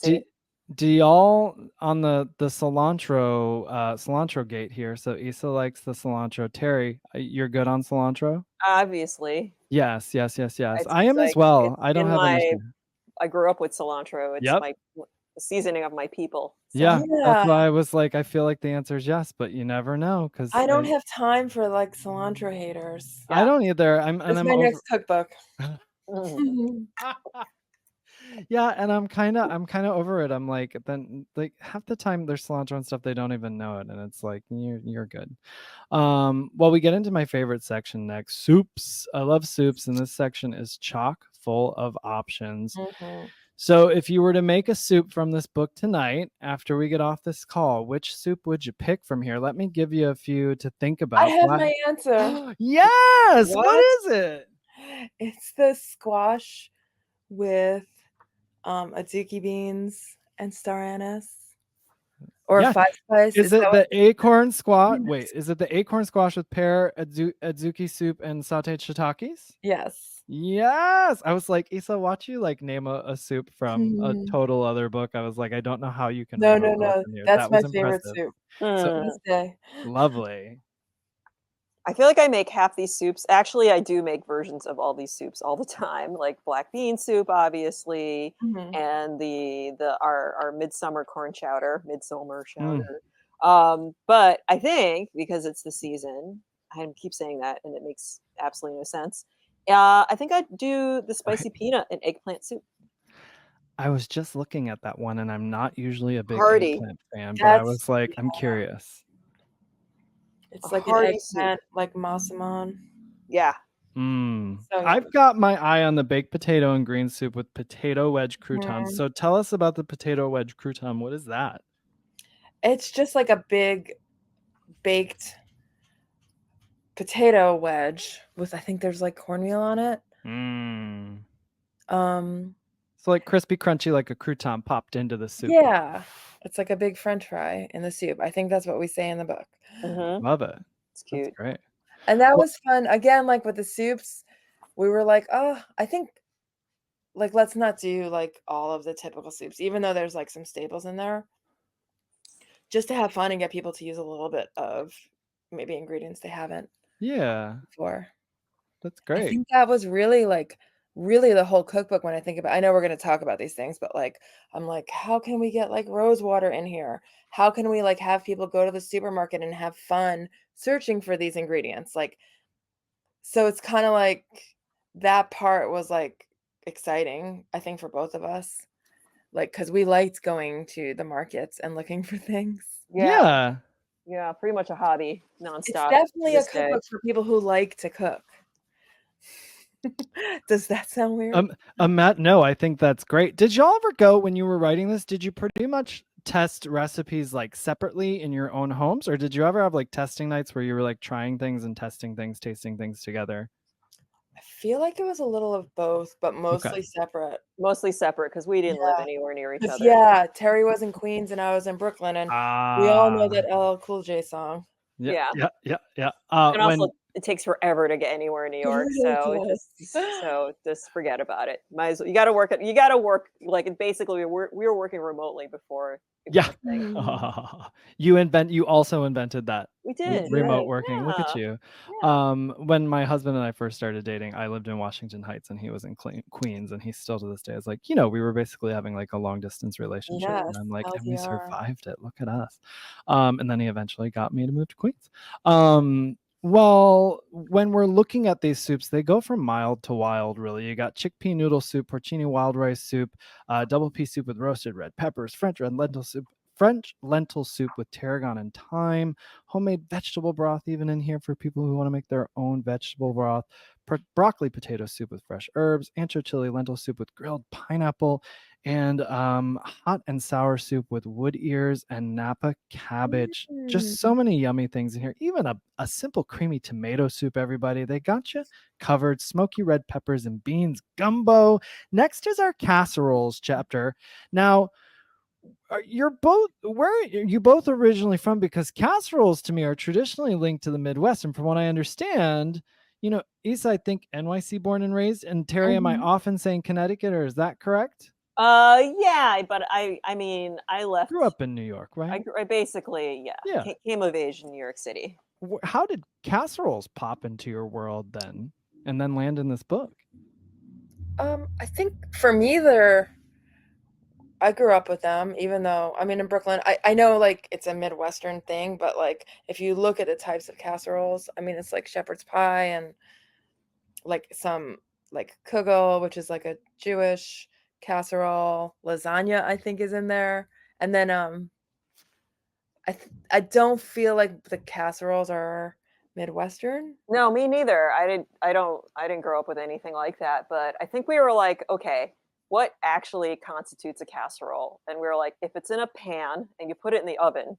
do y'all on the cilantro gate here? So Issa likes the cilantro. Terry, you're good on cilantro? Obviously. Yes. I am as well. I don't have an issue. I grew up with cilantro. It's my seasoning of my people. So. Yeah, that's why I was like, I feel like the answer is yes, but you never know because I don't have time for cilantro haters. Yeah. I don't either. I'm my next cookbook. Yeah, and I'm kind of over it. I'm like, then half the time there's cilantro and stuff, they don't even know it, and it's like you're good. Well, we get into my favorite section next, soups. I love soups, and this section is chock full of options. So if you were to make a soup from this book tonight, after we get off this call, which soup would you pick from here? Let me give you a few to think about. I have my answer. Yes. What is it? It's the squash with azuki beans and star anise. Or 5-spice. Is it the acorn squash? Wait, is it the acorn squash with pear, azuki soup, and sauteed shiitakes? Yes. Yes. I was like, Issa, watch you name a soup from a total other book. I was like, I don't know how you can. No. That's my favorite soup. So, lovely. I feel like I make half these soups. Actually, I do make versions of all these soups all the time, like black bean soup, obviously, and our midsummer chowder. But I think because it's the season, I keep saying that, and it makes absolutely no sense. I think I'd do the spicy peanut and eggplant soup. I was just looking at that one, and I'm not usually a big Hearty. eggplant fan, but I was like, I'm yeah. curious. It's A like an hearty soup. eggplant, like massaman. Yeah. Mm. So I've yummy. got my eye on the baked potato and green soup with potato wedge croutons. Mhm. So tell us about the potato wedge crouton. What is that? It's just like a big baked potato wedge with, I think there's like cornmeal on it. Mm. Um, So like crispy, crunchy, like a crouton popped into the soup. yeah, it's like a big French fry in the soup. I think that's what we say in the book. Mm-hmm. Love it. It's cute. That's great. And that was fun. Again, like with the soups, we were like, oh, I think like let's not do like all of the typical soups, even though there's like some staples in there. Just to have fun and get people to use a little bit of maybe ingredients they haven't Yeah, before. that's I great. think that was really the whole cookbook when I think about I know we're going to talk about these things, but like I'm like, how can we get like rose water in here? How can we like have people go to the supermarket and have fun searching for these ingredients? Like, so it's kind of like that part was like exciting, I think, for both of us. Like, because we liked going to the markets and looking for things. Yeah. Yeah, pretty much a hobby It's nonstop. definitely a this day. cookbook for people who like to cook. Does that sound weird? Matt, no, I think that's great. Did y'all ever go when you were writing this? Did you pretty much test recipes like separately in your own homes, or did you ever have like testing nights where you were like trying things and testing things, tasting things together? I feel like it was a little of both, but mostly separate. Mostly separate because we didn't live anywhere near each 'Cause, other. yeah, Terry was in Queens and I was in Brooklyn, and we all know that LL Cool J song. Yeah. And also, it takes forever to get anywhere in New York, so just forget about it. Might as well. You got to work it. You got to work like basically. We were working remotely before. Yeah. You also invented that. We did remote working. Yeah. Look at you. Yeah. When my husband and I first started dating, I lived in Washington Heights and he was in Queens, and he still to this day is like, we were basically having like a long distance relationship. Yes, and I'm like, and we LDR. survived it. Look at us. And then he eventually got me to move to Queens. Well, when we're looking at these soups, they go from mild to wild, really. You got chickpea noodle soup, porcini wild rice soup, double pea soup with roasted red peppers, French lentil soup with tarragon and thyme, homemade vegetable broth even in here for people who want to make their own vegetable broth, broccoli potato soup with fresh herbs, ancho chili lentil soup with grilled pineapple, and hot and sour soup with wood ears and Napa cabbage. Just so many yummy things in here. Even a simple creamy tomato soup, everybody. They got you covered. Smoky red peppers and beans gumbo. Next is our casseroles chapter. Now, where are you both originally from? Because casseroles to me are traditionally linked to the Midwest. And from what I understand, Issa, I think NYC born and raised. And Terry, am I often saying Connecticut, or is that correct? Yeah, but I mean, I left. Grew up in New York, right? I basically, came of age in New York City. How did casseroles pop into your world then, and then land in this book? I think for me, I grew up with them, even though, I mean, in Brooklyn, I know like it's a Midwestern thing, but like if you look at the types of casseroles, I mean, it's like shepherd's pie and like some like kugel, which is like a Jewish casserole. Lasagna, I think, is in there. And then I don't feel like the casseroles are Midwestern. No, me neither. I didn't grow up with anything like that, but I think we were like, okay, what actually constitutes a casserole? And we were like, if it's in a pan and you put it in the oven,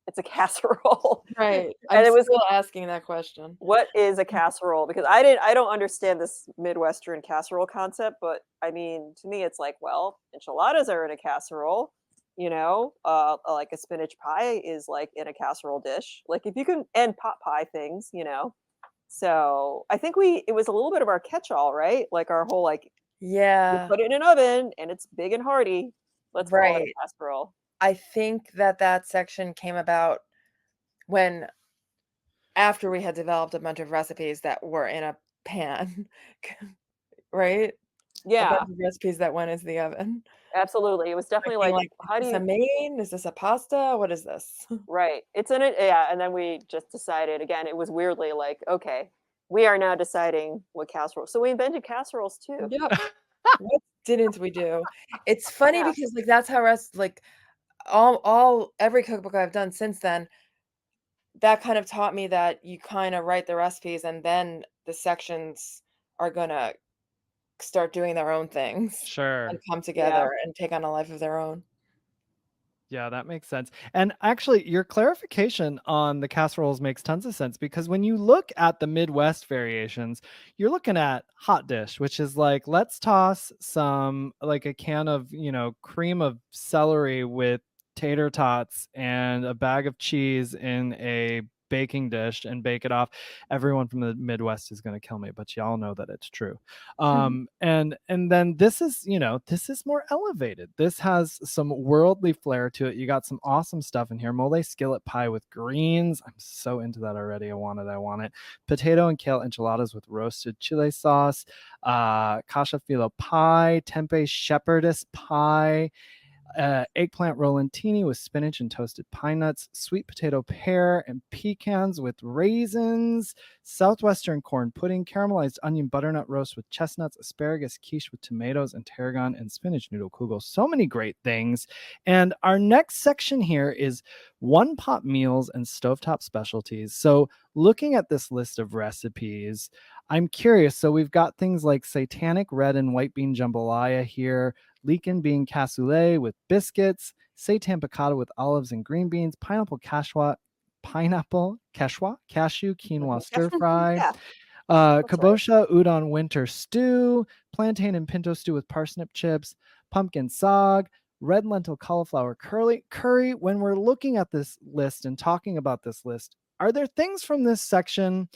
it's a casserole. Right. And it was still asking that question. What is a casserole? Because I don't understand this Midwestern casserole concept, but I mean, to me, it's like, well, enchiladas are in a casserole. Like a spinach pie is like in a casserole dish. Like if you can, and pot pie things, So I think it was a little bit of our catch-all, right? Like our whole like, you put it in an oven and it's big and hearty. Let's call it a casserole. I think that section came about after we had developed a bunch of recipes that were in a pan, right? Yeah. A bunch of recipes that went into the oven. Absolutely. It was definitely like how do you... Is this a main? Is this a pasta? What is this? Right. It's in it. Yeah. And then we just decided, again, it was weirdly like, okay, We are now deciding what casserole. So we invented casseroles too. Yep. What didn't we do? It's funny because like that's how like every cookbook I've done since then, that kind of taught me that you kind of write the recipes and then the sections are gonna start doing their own things Sure. and come together and take on a life of their own. Yeah, that makes sense. And actually, your clarification on the casseroles makes tons of sense, because when you look at the Midwest variations, you're looking at hot dish, which is like, let's toss some, like a can of, cream of celery with tater tots and a bag of cheese in a baking dish and bake it off. Everyone from the Midwest is going to kill me, but y'all know that it's true. And then this is more elevated. This has some worldly flair to it. You got some awesome stuff in here. Mole skillet pie with greens. I'm so into that already. I want it. Potato and kale enchiladas with roasted chile sauce. Kasha filo pie. Tempeh shepherdess pie. Eggplant rolantini with spinach and toasted pine nuts, sweet potato pear and pecans with raisins, southwestern corn pudding, caramelized onion butternut roast with chestnuts, asparagus quiche with tomatoes and tarragon, and spinach noodle kugel. So many great things. And our next section here is one pot meals and stovetop specialties. So looking at this list of recipes, I'm curious. So we've got things like satanic red and white bean jambalaya here, leek and bean cassoulet with biscuits, seitan piccata with olives and green beans, pineapple quechua, cashew quinoa stir fry, kabocha udon winter stew, plantain and pinto stew with parsnip chips, pumpkin sag, red lentil cauliflower curry. When we're looking at this list and talking about this list, are there things from this section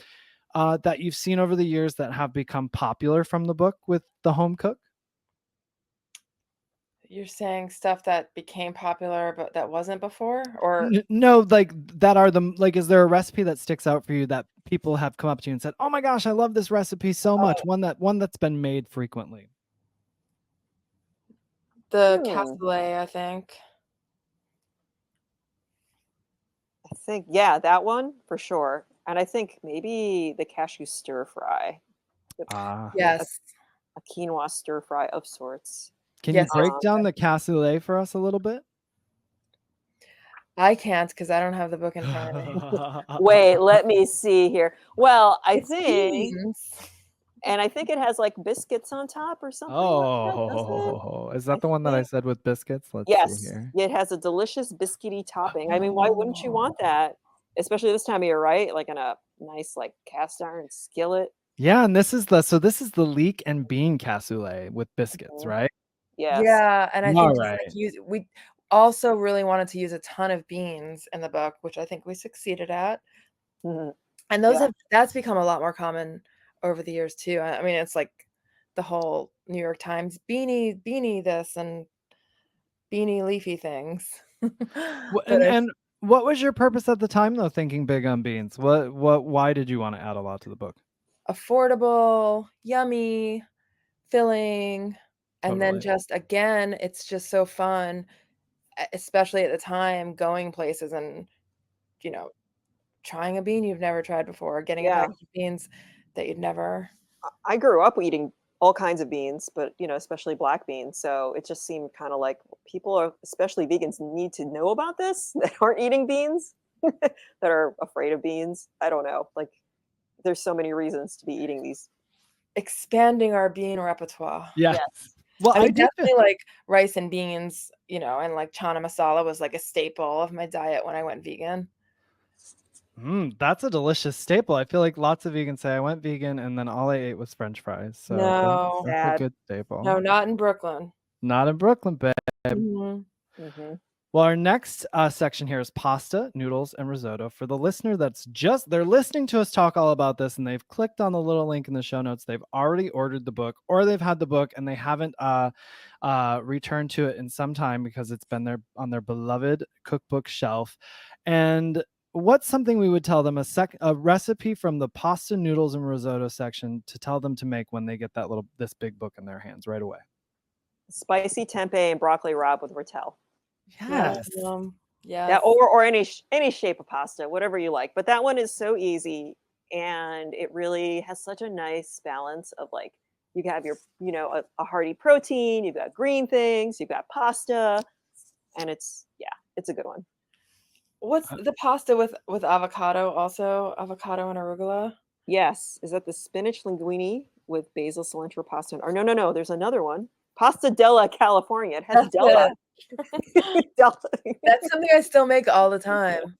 that you've seen over the years that have become popular from the book with the home cook? You're saying stuff that became popular but that wasn't before, or no, like that are the, like, is there a recipe that sticks out for you that people have come up to you and said, oh my gosh, I love this recipe so much? One that's been made frequently. The cassoulet, I think. Yeah, that one for sure. And I think maybe the cashew stir fry. Yes. A quinoa stir fry of sorts. Can you break down the cassoulet for us a little bit? I can't, because I don't have the book in front of me. Wait, let me see here. Well, I think it has like biscuits on top or something. Oh, is that the one that I said with biscuits? Let's see here. It has a delicious biscuity topping. I mean, why wouldn't you want that? Especially this time of year, right? Like in a nice like cast iron skillet. Yeah, and this is the leek and bean cassoulet with biscuits, right? Yes. Yeah, and I think we also really wanted to use a ton of beans in the book, which I think we succeeded at. And that's become a lot more common over the years too. I mean, it's like the whole New York Times beanie this and beanie leafy things. And what was your purpose at the time though, thinking big on beans? Why did you want to add a lot to the book? Affordable, yummy, filling, and then just again, it's just so fun, especially at the time, going places and trying a bean you've never tried before, getting a package of beans that you'd never. I grew up eating all kinds of beans, but especially black beans. So it just seemed kind of like people especially vegans, need to know about this that aren't eating beans, that are afraid of beans. I don't know. Like, there's so many reasons to be eating these. Expanding our bean repertoire. Yes. Well, I definitely like rice and beans, and like chana masala was like a staple of my diet when I went vegan. That's a delicious staple. I feel like lots of vegans say I went vegan and then all I ate was French fries. So no, that's a good staple. No, not in Brooklyn. Not in Brooklyn, babe. Well, our next section here is pasta, noodles, and risotto. For the listener they're listening to us talk all about this and they've clicked on the little link in the show notes. They've already ordered the book, or they've had the book and they haven't returned to it in some time because it's been on their beloved cookbook shelf. And what's something we would tell them, a recipe from the pasta, noodles, and risotto section to tell them to make when they get this big book in their hands right away? Spicy tempeh and broccoli rabe with rotel. Yes. Yeah, or any shape of pasta, whatever you like. But that one is so easy. and it really has such a nice balance of like you have your a hearty protein, you've got green things, you've got pasta, and it's a good one. What's the pasta with avocado also? Avocado and arugula? Yes. Is that the spinach linguine with basil, cilantro, pasta? Or no, there's another one. Pasta della California. It has That's Della. Della. That's something I still make all the time.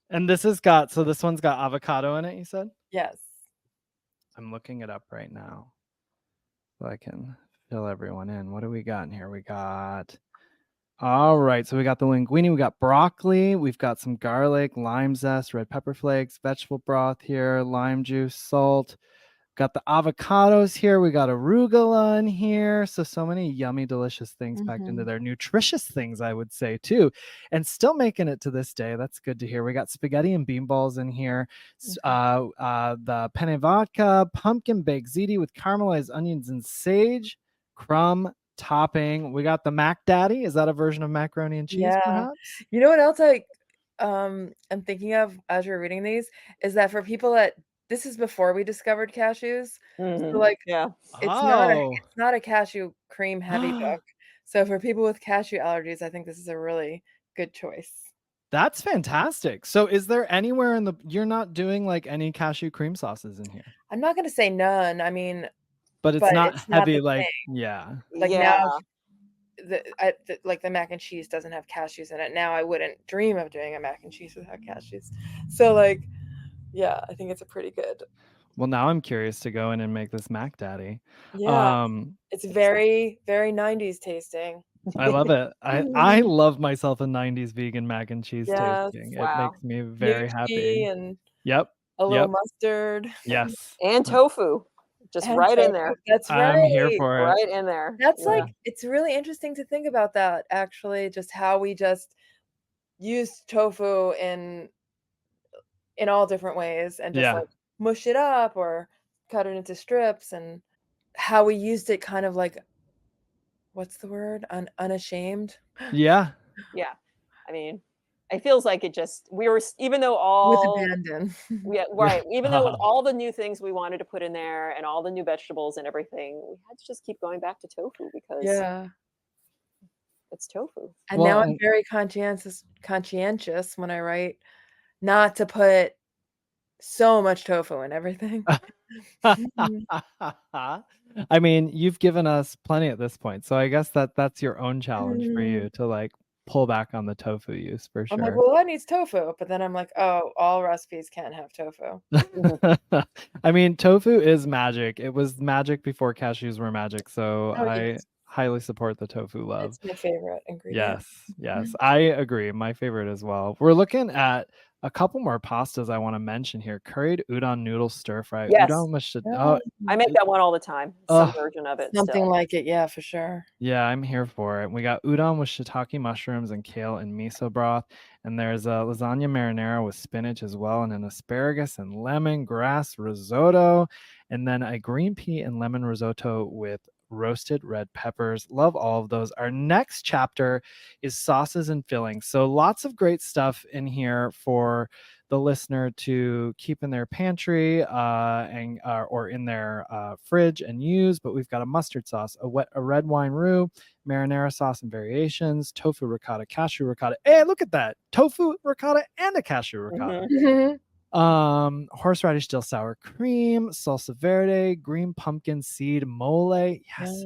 And this one's got avocado in it, you said? Yes. I'm looking it up right now so I can fill everyone in. What do we got in here? All right, so we got the linguine, we got broccoli, we've got some garlic, lime zest, red pepper flakes, vegetable broth here, lime juice, salt. Got the avocados here, we got arugula in here. So many yummy, delicious things packed into there. Nutritious things, I would say, too. And still making it to this day. That's good to hear. We got spaghetti and bean balls in here. The penne vodka, pumpkin baked ziti with caramelized onions and sage, crumb topping. We got the Mac Daddy. Is that a version of macaroni and cheese, perhaps? You know what else I'm thinking of as you're reading these is that for people that this is before we discovered cashews. So like it's not a cashew cream heavy book. So for people with cashew allergies, I think this is a really good choice. That's fantastic. So is there anywhere you're not doing like any cashew cream sauces in here? I'm not going to say none. I mean, but it's not heavy like now like the mac and cheese doesn't have cashews in it. Now I wouldn't dream of doing a mac and cheese without cashews. So like, yeah, I think it's a pretty good. Well, now I'm curious to go in and make this Mac Daddy. Yeah, it's very, very 90s tasting. I love it. I love myself a 90s vegan mac and cheese tasting. It makes me very happy. And a little mustard. Yes. And tofu. Just right in there. That's right. I'm here for it. Right in there. That's like, it's really interesting to think about that, actually, just how we just use tofu in all different ways and just like mush it up or cut it into strips, and how we used it kind of like, what's the word? Unashamed. Yeah. I mean, it feels like even though all with abandon. Even though with all the new things we wanted to put in there and all the new vegetables and everything, we had to just keep going back to tofu because it's tofu. And now I'm very conscientious when I write not to put so much tofu in everything. I mean, you've given us plenty at this point, so I guess that's your own challenge for you to like pull back on the tofu use for sure. I'm like, well, that needs tofu, but then I'm like, oh, all recipes can't have tofu. I mean, tofu is magic. It was magic before cashews were magic, so I highly support the tofu love. It's my favorite ingredient. Yes, I agree. My favorite as well. We're looking at a couple more pastas I want to mention here. Curried udon noodle stir fry. Yes. I make that one all the time. Some version of it. Something like it, yeah, for sure. Yeah, I'm here for it. We got udon with shiitake mushrooms and kale and miso broth. And there's a lasagna marinara with spinach as well, and an asparagus and lemongrass risotto. And then a green pea and lemon risotto with roasted red peppers. Love all of those. Our next chapter is sauces and fillings. So lots of great stuff in here for the listener to keep in their pantry or in their fridge and use. But we've got a mustard sauce, a red wine roux, marinara sauce and variations, tofu ricotta, cashew ricotta. Hey, look at that. Tofu ricotta and a cashew ricotta. Horseradish dill sour cream, salsa verde, green pumpkin seed mole, yes,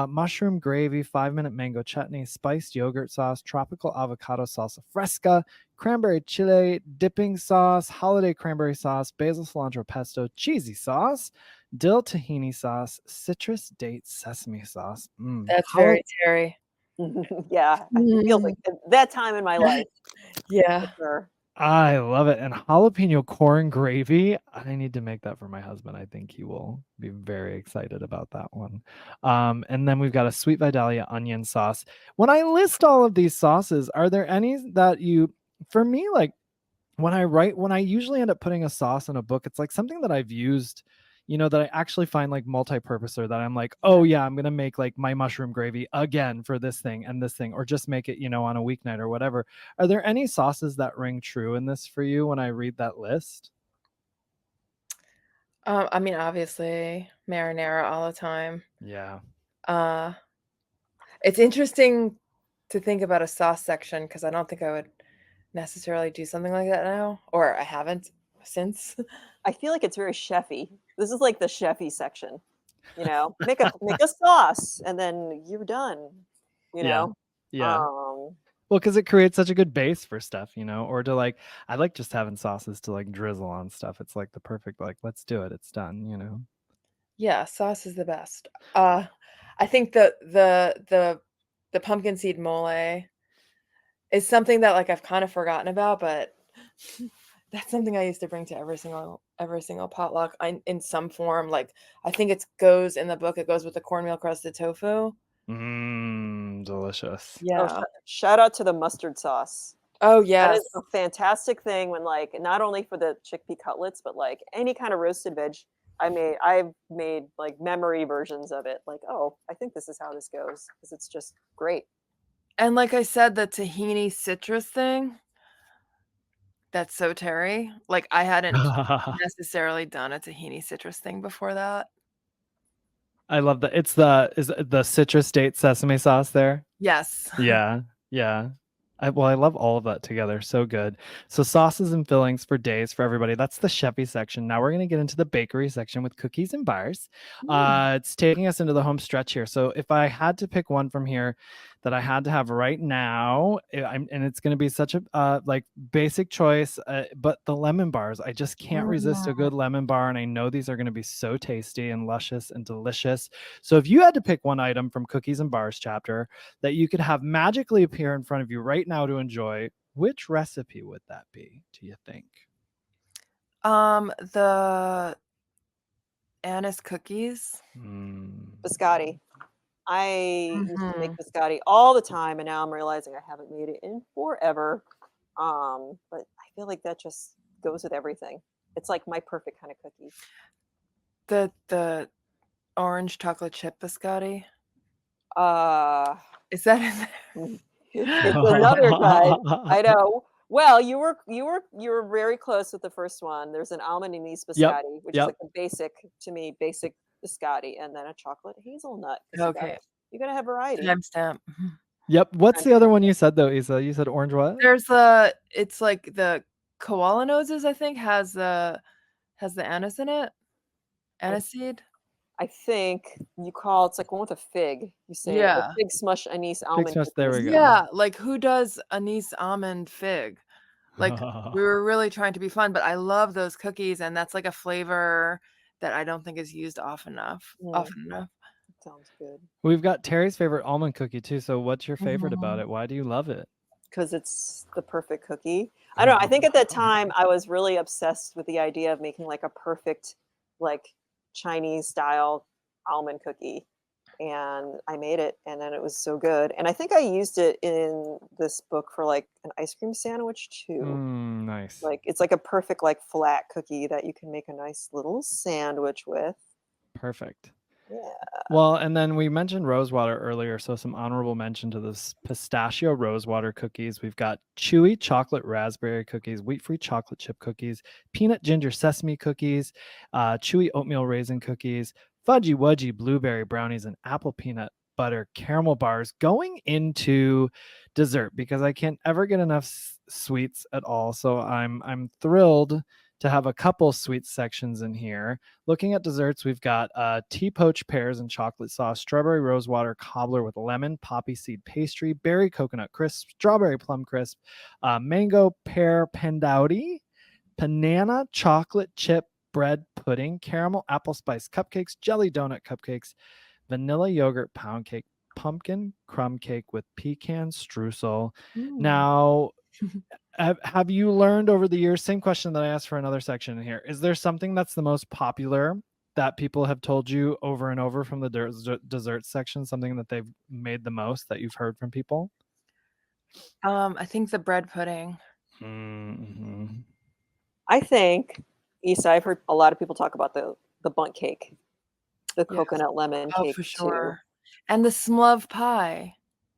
mushroom gravy, 5-minute mango chutney, spiced yogurt sauce, tropical avocado salsa fresca, cranberry chile dipping sauce, holiday cranberry sauce, basil cilantro pesto, cheesy sauce, dill tahini sauce, citrus date sesame sauce. That's very Terry. Yeah, it feels like that time in my life. Yeah. Sure. I love it. And jalapeno corn gravy. I need to make that for my husband. I think he will be very excited about that one. And then we've got a sweet Vidalia onion sauce. When I list all of these sauces, are there any that for me, like when I usually end up putting a sauce in a book, it's like something that I've used, that I actually find like multi-purpose, or that I'm like, oh yeah, I'm going to make like my mushroom gravy again for this thing and this thing, or just make it, on a weeknight or whatever. Are there any sauces that ring true in this for you when I read that list? I mean, obviously, marinara all the time. Yeah. It's interesting to think about a sauce section because I don't think I would necessarily do something like that now, or I haven't since. I feel like it's very chefy. This is like the chefy section. Make a sauce and then you're done. Yeah. Um, Well, because it creates such a good base for stuff, or to like, I like just having sauces to like drizzle on stuff. It's like the perfect, like, let's do it. It's done. Yeah, sauce is the best. I think the pumpkin seed mole is something that like I've kind of forgotten about, but that's something I used to bring to every single potluck in some form. Like I think it goes in the book. It goes with the cornmeal crusted tofu. Delicious. Yeah. Shout out to the mustard sauce. Oh That yes. is a fantastic thing when like not only for the chickpea cutlets, but like any kind of roasted veg. I've made like memory versions of it. Like, oh, I think this is how this goes because it's just great. And like I said, the tahini citrus thing. That's so Terry. Like I hadn't necessarily done a tahini citrus thing before that. I love that. Is the citrus date sesame sauce there? Yes. Yeah. I love all of that together. So good. So sauces and fillings for days for everybody. That's the chefy section. Now we're going to get into the bakery section with cookies and bars. It's taking us into the home stretch here. So if I had to pick one from here that I had to have right now, and it's going to be such a like basic choice, but the lemon bars, I just can't resist a good lemon bar. And I know these are going to be so tasty and luscious and delicious. So if you had to pick one item from cookies and bars chapter that you could have magically appear in front of you right now to enjoy, which recipe would that be, do you think? The anise cookies. Biscotti. I used to make biscotti all the time, and now I'm realizing I haven't made it in forever. But I feel like that just goes with everything. It's like my perfect kind of cookie. The orange chocolate chip biscotti. Is that in there? It's another kind. I know. Well, you were very close with the first one. There's an almond anise biscotti, which is like a basic biscotti, and then a chocolate hazelnut. Okay. You gotta have variety. Timestamp. Yep. What's the other one you said though, Isa? You said orange what? There's it's like the koala noses, I think, has the anise in it. Anise seed. I think it's like one with a fig. You say a fig smush anise almond. Fig smush, there we go. Yeah, like who does anise almond fig? Like we were really trying to be fun, but I love those cookies, and that's like a flavor that I don't think is used often enough. Sounds good. We've got Terry's favorite almond cookie too. So what's your favorite about it? Why do you love it? Because it's the perfect cookie. I don't know. I think at that time I was really obsessed with the idea of making like a perfect like Chinese style almond cookie, and I made it, and then it was so good. And I think I used it in this book for like an ice cream sandwich too. Nice. Like it's like a perfect like flat cookie that you can make a nice little sandwich with. Perfect. Yeah. Well, and then we mentioned rosewater earlier, so some honorable mention to this pistachio rosewater cookies. We've got chewy chocolate raspberry cookies, wheat-free chocolate chip cookies, peanut ginger sesame cookies, chewy oatmeal raisin cookies, fudgy wudgy blueberry brownies, and apple peanut butter caramel bars going into dessert because I can't ever get enough sweets at all. So I'm thrilled to have a couple sweet sections in here. Looking at desserts, we've got tea poached pears and chocolate sauce, strawberry rosewater cobbler with lemon, poppy seed pastry, berry coconut crisp, strawberry plum crisp, mango pear pendouti, banana chocolate chip bread pudding, caramel apple spice cupcakes, jelly donut cupcakes, vanilla yogurt pound cake, pumpkin crumb cake with pecan streusel. Now, have you learned over the years, same question that I asked for another section in here, is there something that's the most popular that people have told you over and over from the dessert section, something that they've made the most that you've heard from people? I think the bread pudding. I think, Isa, I've heard a lot of people talk about the bundt cake, the coconut lemon cake for sure, and the smlov pie.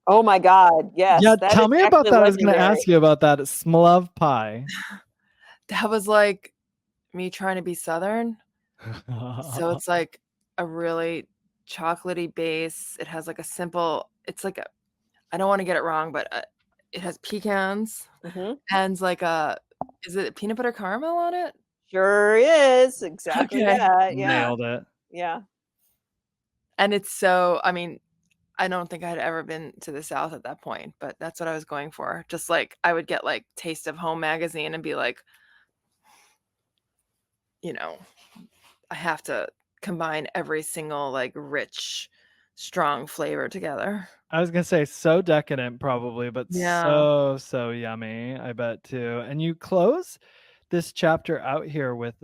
Oh my God! Yes. Yeah, tell me about that. Legendary. I was going to ask you about that. Smlov pie. That was like me trying to be Southern. So it's like a really chocolatey base. It has like a simple, it's like I don't want to get it wrong, but it has pecans and like is it peanut butter caramel on it? Sure is. Exactly that. Yeah. Nailed it. Yeah. And it's so, I mean, I don't think I had ever been to the South at that point, but that's what I was going for. Just like I would get like Taste of Home magazine and be like, you know, I have to combine every single like rich, strong flavor together. I was gonna say so decadent probably, but Yeah. so yummy, I bet too. And you close this chapter out here with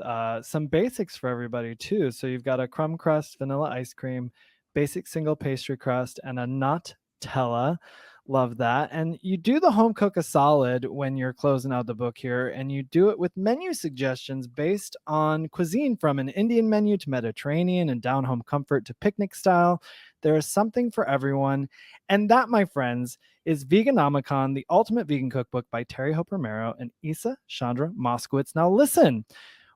some basics for everybody too. So you've got a crumb crust vanilla ice cream, basic single pastry crust, and a Nutella. Love that. And you do the home cook a solid when you're closing out the book here, and you do it with menu suggestions based on cuisine from an Indian menu to Mediterranean and down home comfort to picnic style. There is something for everyone. And that, my friends, is Veganomicon, the ultimate vegan cookbook by Terry Hope Romero and Chandra Moskowitz. Now listen,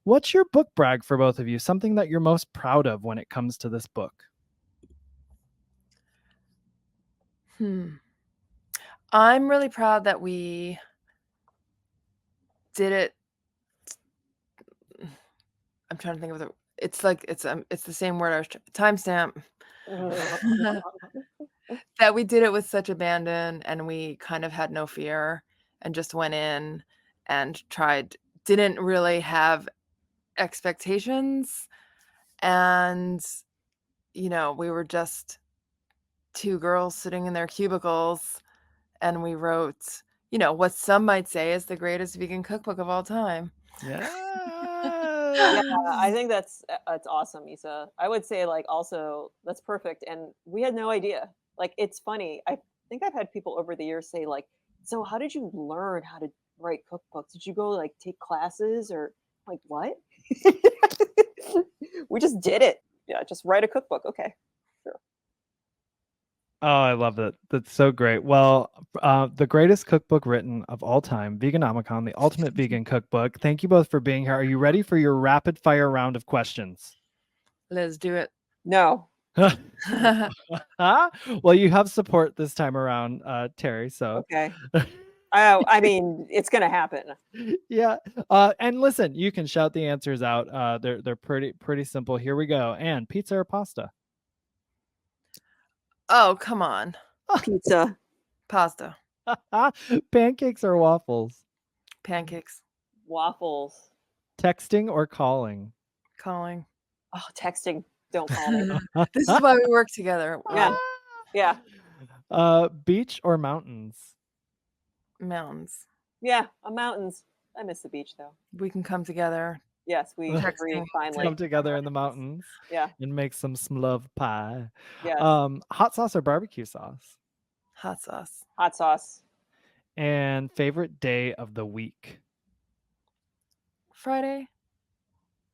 what's your book brag for both of you? Something that you're most proud of when it comes to this book? I'm really proud that we did it. I'm trying to think of it's the same word I was timestamp. That we did it with such abandon and we kind of had no fear and just went in and tried, didn't really have expectations. And, you know, we were just two girls sitting in their cubicles and we wrote, you know, what some might say is the greatest vegan cookbook of all time. Yeah. Yeah, I think that's awesome, Isa. I would say like also that's perfect. And we had no idea. Like it's funny. I think I've had people over the years say like, so how did you learn how to write cookbooks? Did you go like take classes or like what? We just did it. Yeah, just write a cookbook. Okay. Sure. Oh, I love it. That's so great. Well, the greatest cookbook written of all time, Veganomicon, the ultimate vegan cookbook. Thank you both for being here. Are you ready for your rapid fire round of questions? Let's do it. No. Well, you have support this time around, Terry. So okay. I mean, it's gonna happen. Yeah. And listen, you can shout the answers out. They're pretty simple. Here we go. And pizza or pasta? Oh, come on. Pizza. Pasta. Pancakes or waffles? Pancakes. Waffles. Texting or calling? Calling. Oh, texting. Don't call me. This is why we work together. Yeah. Yeah. Beach or mountains? Mountains. Yeah, mountains. I miss the beach though. We can come together. Yes, we agree finally. Come together in the mountains. Yeah. And make some love pie. Yes. Hot sauce or barbecue sauce? Hot sauce. Hot sauce. And favorite day of the week? Friday.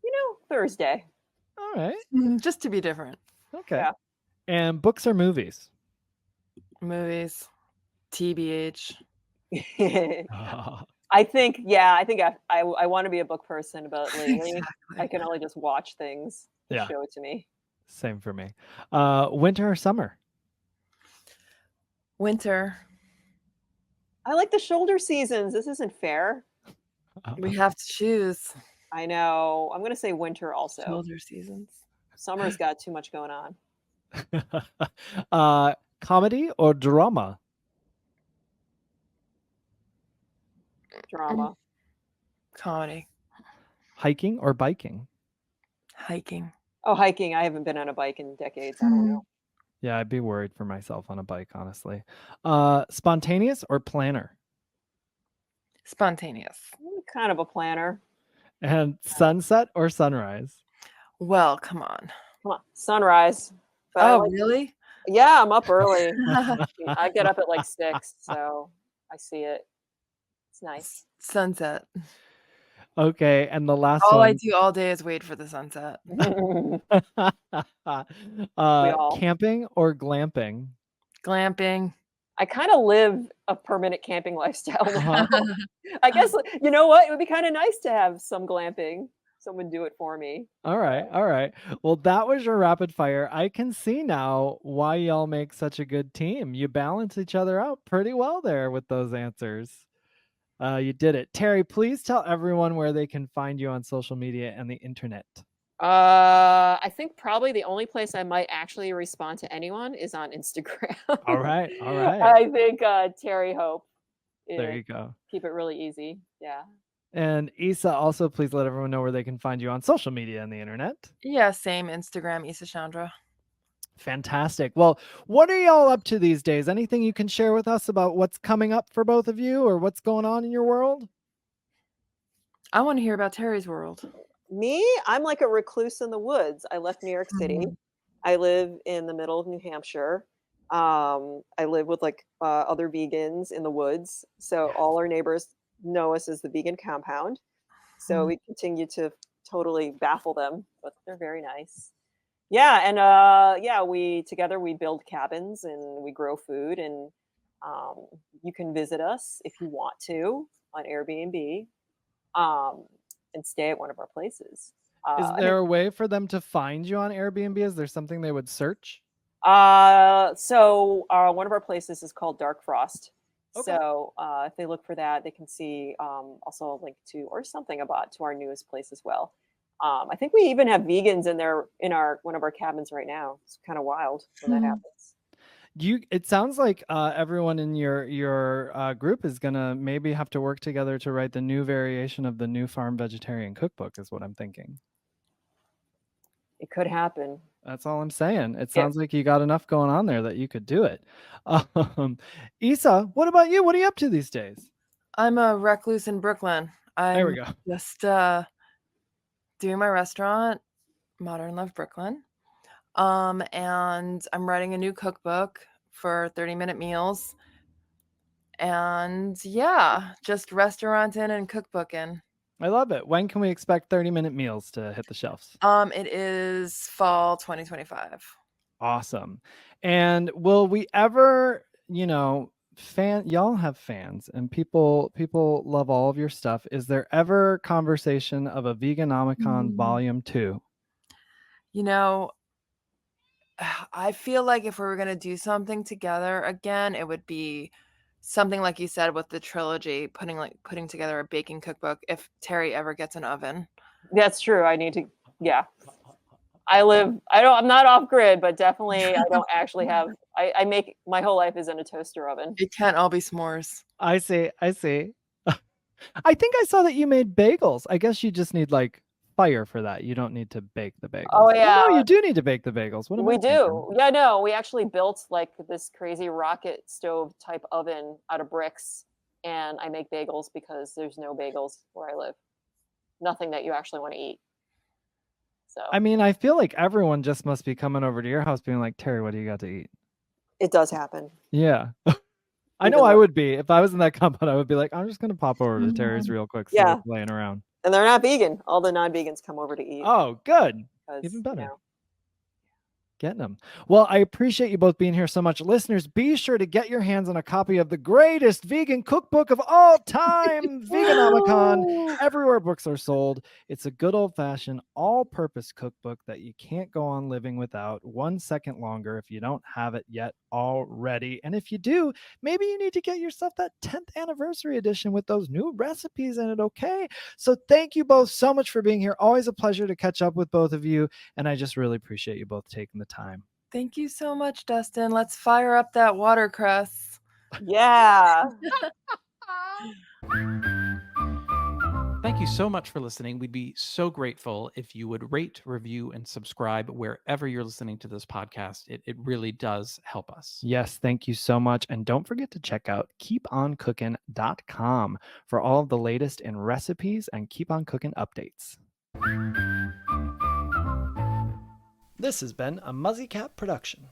You know, Thursday. All right. Just to be different. Okay. Yeah. And books or movies? Movies. TBH. I think I want to be a book person, but lately exactly. I can only just watch things. Yeah. Show it to me. Same for me. Winter or summer? Winter. I like the shoulder seasons. This isn't fair. We have to choose. I know. I'm going to say winter also. Shoulder seasons. Summer's got too much going on. Comedy or drama? Drama. Comedy. Hiking or biking? Hiking. Oh, hiking. I haven't been on a bike in decades. I don't know. Yeah, I'd be worried for myself on a bike, honestly. Spontaneous or planner? Spontaneous. I'm kind of a planner. And sunset or sunrise? Well, come on. Sunrise. But really? Yeah, I'm up early. I get up at like 6, so I see it. It's nice. Sunset. Okay, and the last all one. I do all day is wait for the sunset. Camping or glamping? Glamping. I kind of live a permanent camping lifestyle now. I guess, you know what? It would be kind of nice to have some glamping. someone do it for me. All right. Well, that was your rapid fire. I can see now why y'all make such a good team. You balance each other out pretty well there with those answers. You did it. Terry, please tell everyone where they can find you on social media and the internet. I think probably the only place I might actually respond to anyone is on Instagram. All right. I think Terry Hope. There you go. Keep it really easy. Yeah. And Isa, also please let everyone know where they can find you on social media and the internet. Yeah, same Instagram, Isa Chandra. Fantastic. Well, what are y'all up to these days? Anything you can share with us about what's coming up for both of you or what's going on in your world? I want to hear about Terry's world. Me, I'm like a recluse in the woods. I left New York City. I live in the middle of New Hampshire. I live with like other vegans in the woods. So all our neighbors know us as the vegan compound. So we continue to totally baffle them, but they're very nice. Yeah, and we build cabins and we grow food, and you can visit us if you want to on Airbnb and stay at one of our places. Is there a way for them to find you on Airbnb? Is there something they would search? So one of our places is called Dark Frost. Okay. So if they look for that, they can see also a link to or something about to our newest place as well. I think we even have vegans in there in one of our cabins right now. It's kind of wild when that happens. It sounds like everyone in your group is gonna maybe have to work together to write the new variation of the New Farm Vegetarian Cookbook, is what I'm thinking. It could happen. That's all I'm saying. It sounds like you got enough going on there that you could do it. Isa, what about you? What are you up to these days? I'm a recluse in Brooklyn. There we go. Just doing my restaurant, Modern Love Brooklyn. And I'm writing a new cookbook for 30-minute meals. And yeah, just restauranting and cookbooking. I love it. When can we expect 30-minute meals to hit the shelves? It is fall 2025. Awesome. And will we ever, y'all have fans and people love all of your stuff. Is there ever conversation of a Veganomicon Volume 2? I feel like if we were going to do something together again, it would be something like you said with the trilogy, putting together a baking cookbook if Terry ever gets an oven. That's true. I need to, yeah. I'm not off grid, but definitely I don't actually have, I make, my whole life is in a toaster oven. It can't all be s'mores. I see. I think I saw that you made bagels. I guess you just need fire for that. You don't need to bake the bagels. Oh yeah. Oh, no, you do need to bake the bagels. What am I do. Yeah, no, we actually built this crazy rocket stove type oven out of bricks, and I make bagels because there's no bagels where I live. Nothing that you actually want to eat. So I mean, I feel like everyone just must be coming over to your house being like, Terry, what do you got to eat? It does happen. Yeah. I know I would be. If I was in that compound, I would be like, I'm just going to pop over to Terry's real quick. See what's laying around. And they're not vegan. All the non-vegans come over to eat. Oh, good. Even better. Getting them. Well, I appreciate you both being here so much. Listeners, be sure to get your hands on a copy of the greatest vegan cookbook of all time, Veganomicon, everywhere books are sold. It's a good old-fashioned, all-purpose cookbook that you can't go on living without 1 second longer if you don't have it yet already. And if you do, maybe you need to get yourself that 10th anniversary edition with those new recipes in it, okay? So thank you both so much for being here. Always a pleasure to catch up with both of you, and I just really appreciate you both taking the time. Thank you so much, Dustin. Let's fire up that watercress. Yeah. Thank you so much for listening. We'd be so grateful if you would rate, review, and subscribe wherever you're listening to this podcast. It really does help us. Yes, thank you so much. And don't forget to check out keeponcookin.com for all of the latest in recipes and Keep On Cookin' updates. This has been a Muzzy Cat production.